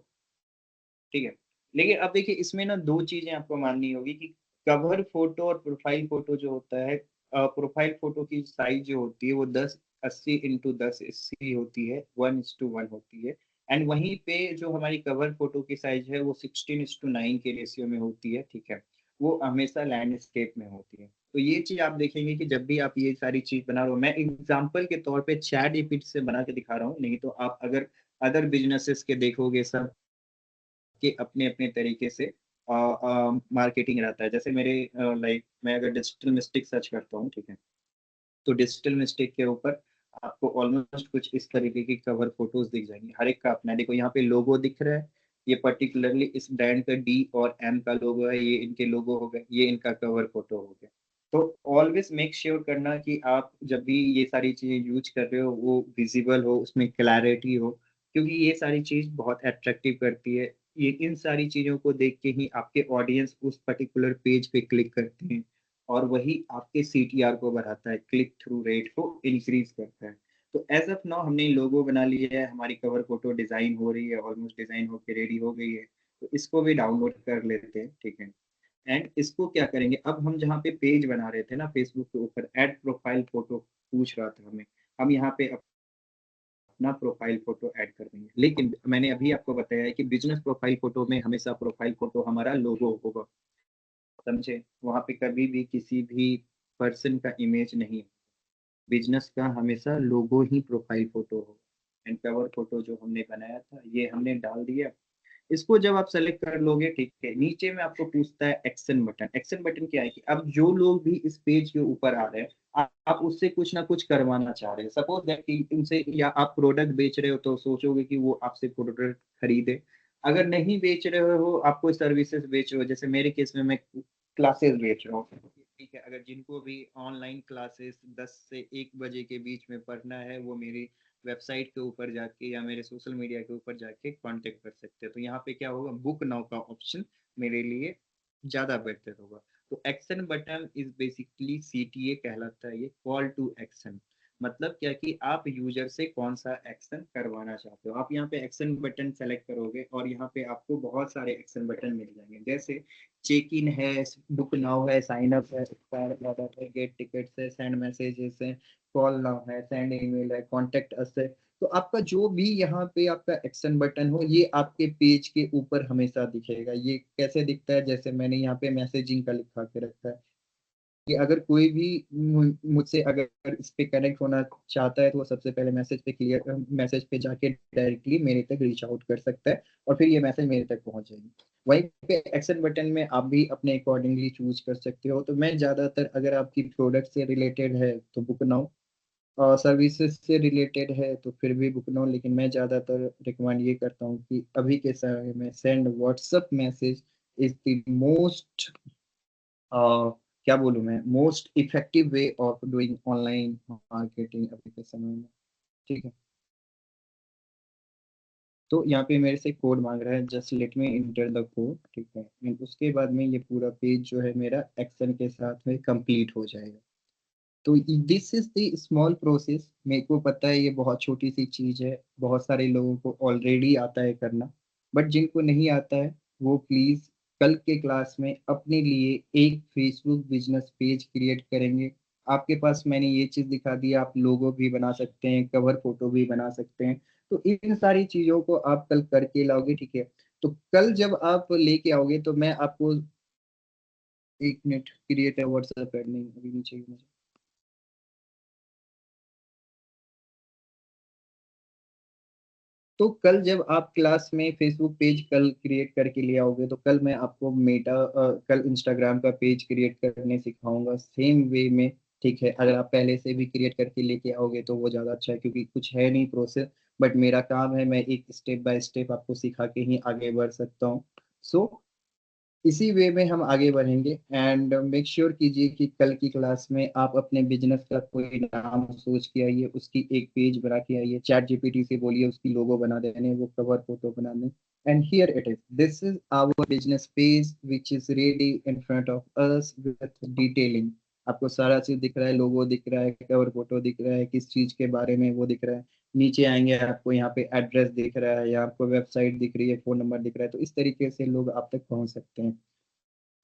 Speaker 1: ठीक है, लेकिन अब देखिए इसमें ना दो चीजें आपको माननी होगी कि कवर फोटो और प्रोफाइल फोटो जो होता है, प्रोफाइल फोटो की साइज जो होती है वो 1080x1080 होती है, 1:1 होती है। एंड वहीं पे जो हमारी कवर फोटो की साइज है वो 16:9 के रेशियो में होती है। ठीक है, वो हमेशा लैंडस्केप में होती है। तो ये चीज आप देखेंगे कि जब भी आप ये सारी चीज बना रहे हो, मैं एग्जाम्पल के तौर पे चैट जीपीटी से बना के दिखा रहा हूँ, नहीं तो आप अगर अदर बिजनेसेस के देखोगे, सब के अपने अपने तरीके से मार्केटिंग रहता है। जैसे मेरे लाइक मैं अगर डिजिटल मिस्टेक सर्च करता हूँ, ठीक है, तो डिजिटल मिस्टेक के ऊपर आपको ऑलमोस्ट कुछ इस तरीके की कवर फोटोज दिख जाएंगी। हर एक का अपना, देखो यहाँ पे लोगो दिख रहा है, ये पर्टिकुलरली इस ब्रांड का डी और एम का लोगो है, ये इनके लोगो हो गए, ये इनका कवर फोटो हो गया। तो ऑलवेज मेक श्योर करना कि आप जब भी ये सारी चीजें यूज कर रहे हो, वो विजिबल हो, उसमें क्लैरिटी हो, क्योंकि ये सारी चीज बहुत अट्रैक्टिव करती है। ये इन सारी चीजों को देख के ही आपके ऑडियंस उस पर्टिकुलर पेज पे क्लिक करते हैं, और वही आपके सीटीआर को बढ़ाता है, क्लिक थ्रू रेट को इंक्रीज करता है। तो एज ऑफ नाउ हमने लोगो बना लिया है, हमारी कवर फोटो डिजाइन हो रही है, ऑलमोस्ट डिजाइन होकर रेडी हो गई है। तो इसको भी डाउनलोड कर लेते हैं, ठीक है। एंड इसको क्या करेंगे, अब हम जहाँ पे पेज बना रहे थे ना फेसबुक के ऊपर, ऐड प्रोफाइल फोटो पूछ रहा था हमें, हम यहाँ पे अपना प्रोफाइल फोटो ऐड कर देंगे। लेकिन मैंने अभी आपको बताया है कि बिजनेस प्रोफाइल फोटो में हमेशा प्रोफाइल फोटो हमारा लोगो होगा, समझे। वहाँ पे कभी भी किसी भी पर्सन का इमेज नहीं, बिजनेस का हमेशा लोगो ही प्रोफाइल फोटो हो। एंड कवर फोटो जो हमने बनाया था ये हमने डाल दिया। इसको जब आप सेलेक्ट कर लोगे, ठीक है, नीचे में आपको पूछता है एक्शन बटन। एक्शन बटन क्या है कि अब जो लोग भी इस पेज के ऊपर आ रहे हैं, आप उससे कुछ ना कुछ करवाना चाह रहे हैं। सपोज दैट कि उनसे, या आप प्रोडक्ट बेच रहे हो तो सोचोगे कि वो आपसे प्रोडक्ट खरीदे। अगर नहीं बेच रहे हो, आप कोई सर्विसेज बेच रहे हो, जैसे मेरे केस में मैं क्लासेस बेच रहा हूँ, ठीक है। अगर जिनको भी ऑनलाइन क्लासेस 10 से 1 बजे के बीच में पढ़ना है, वो मेरी वेबसाइट के ऊपर जाके या मेरे सोशल मीडिया के ऊपर जाके कांटेक्ट कर सकते हैं। तो यहाँ पे क्या होगा, बुक नाउ का ऑप्शन मेरे लिए ज़्यादा बेहतर होगा। तो action button is basically CTA कहलाता है, ये कॉल टू एक्शन। मतलब क्या कि आप यूजर से कौन सा एक्शन करवाना चाहते हो। आप यहाँ पे एक्शन बटन सेलेक्ट करोगे और यहाँ पे आपको बहुत सारे एक्शन बटन मिल जाएंगे, जैसे चेक इन है, बुक नाउ है, साइन अप है, एक्सपायर ऑर्डर है, गेट टिकट्स है, सेंड मैसेजेस है, कॉल नाउ है, सेंड ईमेल है, कॉन्टेक्ट अस है। तो आपका जो भी यहाँ पे आपका एक्शन बटन हो, ये आपके पेज के ऊपर हमेशा दिखेगा। ये कैसे दिखता है, जैसे मैंने यहाँ पे मैसेजिंग का लिखा के रखा है कि अगर कोई भी मुझसे अगर इस पे कनेक्ट होना चाहता है, तो वो सबसे पहले मैसेज पे जाके डायरेक्टली मेरे तक रीच आउट कर सकता है, और फिर ये मैसेज मेरे तक पहुंच जाएगी। वहीं पे एक्शन बटन में आप भी अपने अकॉर्डिंगली चूज कर सकते हो। तो मैं ज्यादातर, अगर आपकी प्रोडक्ट से रिलेटेड है तो बुक नाउ, और सर्विसेज से रिलेटेड है तो फिर भी बुक नाउ, लेकिन मैं ज़्यादातर रिकमेंड ये करता हूँ कि अभी के समय में send WhatsApp message is the most, क्या बोलूँ मैं, most effective way of doing online marketing अभी के समय में, ठीक है। तो यहाँ पे मेरे से कोड मांग रहा है, just let me enter the code, ठीक है। And उसके बाद में ये पूरा पेज जो है मेरा एक्शन के साथ में कंप्लीट हो जाएगा। तो this is the small process. मेरे को पता है ये बहुत छोटी सी चीज है, बहुत सारे लोगों को ऑलरेडी आता है करना, बट जिनको नहीं आता है वो प्लीज कल के क्लास में अपने लिए एक फेसबुक बिजनेस पेज क्रिएट करेंगे। आपके पास मैंने ये चीज दिखा दी, आप लोगो भी बना सकते हैं, कवर फोटो भी बना सकते हैं। तो इन सारी चीजों को आप कल करके लाओगे, ठीक है। तो कल जब आप लेके आओगे तो मैं आपको, 1 मिनट, क्रिएट है व्हाट्सएप ऐड नहीं अभी नहीं चाहिए मुझे। तो कल जब आप क्लास में फेसबुक पेज कल क्रिएट करके ले आओगे, तो कल मैं आपको कल इंस्टाग्राम का पेज क्रिएट करने सिखाऊंगा सेम वे में, ठीक है। अगर आप पहले से भी क्रिएट करके लेके आओगे तो वो ज़्यादा अच्छा है, क्योंकि कुछ है नहीं प्रोसेस, बट मेरा काम है, मैं एक स्टेप बाय स्टेप आपको सिखा के ही आगे बढ़ सकता हूँ। सो इसी वे में हम आगे बढ़ेंगे। एंड मेक श्योर कीजिए कि कल की क्लास में आप अपने बिजनेस का कोई नाम सोच के आइए, उसकी एक पेज बना के आइए, चैट जीपीटी से बोलिए उसकी लोगो बना देने, वो कवर फोटो बना दें। And here it is, this is our business page which is ready in front of us with detailing. आपको सारा चीज दिख रहा है, लोगो दिख रहा है, कवर फोटो दिख रहा है, किस चीज के बारे में वो दिख रहा है। नीचे आएंगे आपको यहाँ पे एड्रेस दिख रहा है, या आपको वेबसाइट दिख रही है, फोन नंबर दिख रहा है। तो इस तरीके से लोग आप तक पहुंच सकते हैं।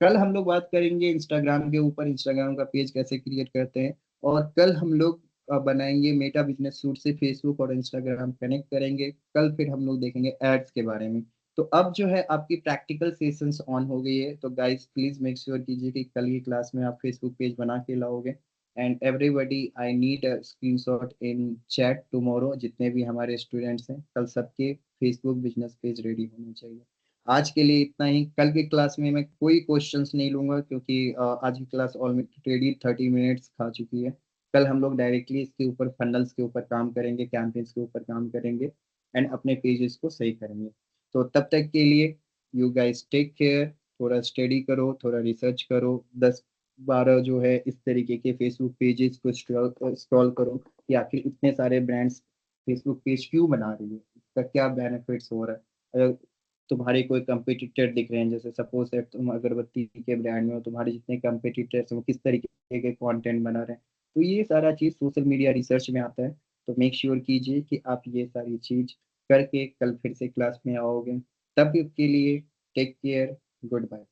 Speaker 1: कल हम लोग बात करेंगे इंस्टाग्राम के ऊपर, इंस्टाग्राम का पेज कैसे क्रिएट करते हैं। और कल हम लोग बनाएंगे मेटा बिजनेस सूट से फेसबुक और इंस्टाग्राम कनेक्ट करेंगे। कल फिर हम लोग देखेंगे एड्स के बारे में। तो अब जो है आपकी प्रैक्टिकल सेशंस ऑन हो गई है, तो गाइस प्लीज मेक श्योर कीजिए कि कल की क्लास में आप फेसबुक पेज बना के लाओगे। And everybody, I need a screenshot in chat tomorrow, जितने भी हमारे स्टूडेंट्स हैं कल सबके फेसबुक बिजनेस पेज रेडी होने चाहिए। आज के लिए इतना ही। कल की क्लास में मैं कोई क्वेश्चंस नहीं लूंगा, क्योंकि आज की क्लास ऑलरेडी 30 मिनट्स खा चुकी है। कल हम लोग डायरेक्टली इसके ऊपर, फंडल्स के ऊपर काम करेंगे, कैंपेन्स के ऊपर काम करेंगे, एंड अपने पेजेस को सही करेंगे। तो तब तक के लिए यू गाइस टेक केयर। थोड़ा स्टडी करो, थोड़ा रिसर्च करो, 10-12 जो है इस तरीके के फेसबुक पेजेस को स्क्रॉल करो कि आखिर इतने सारे ब्रांड्स फेसबुक पेज क्यों बना रही है, इसका क्या बेनिफिट्स हो रहा है। अगर तुम्हारे कोई कंपटीटर दिख रहे हैं, जैसे सपोज दैट तुम अगरबत्ती के ब्रांड में हो, तुम्हारे जितने कंपटीटर्स हैं वो किस तरीके के कंटेंट बना रहे हैं, तो ये सारा चीज़ सोशल मीडिया रिसर्च में आता है। तो मेक श्योर कीजिए कि आप ये सारी चीज़ करके कल फिर से क्लास में आओगे। तब के लिए टेक केयर, गुड बाय।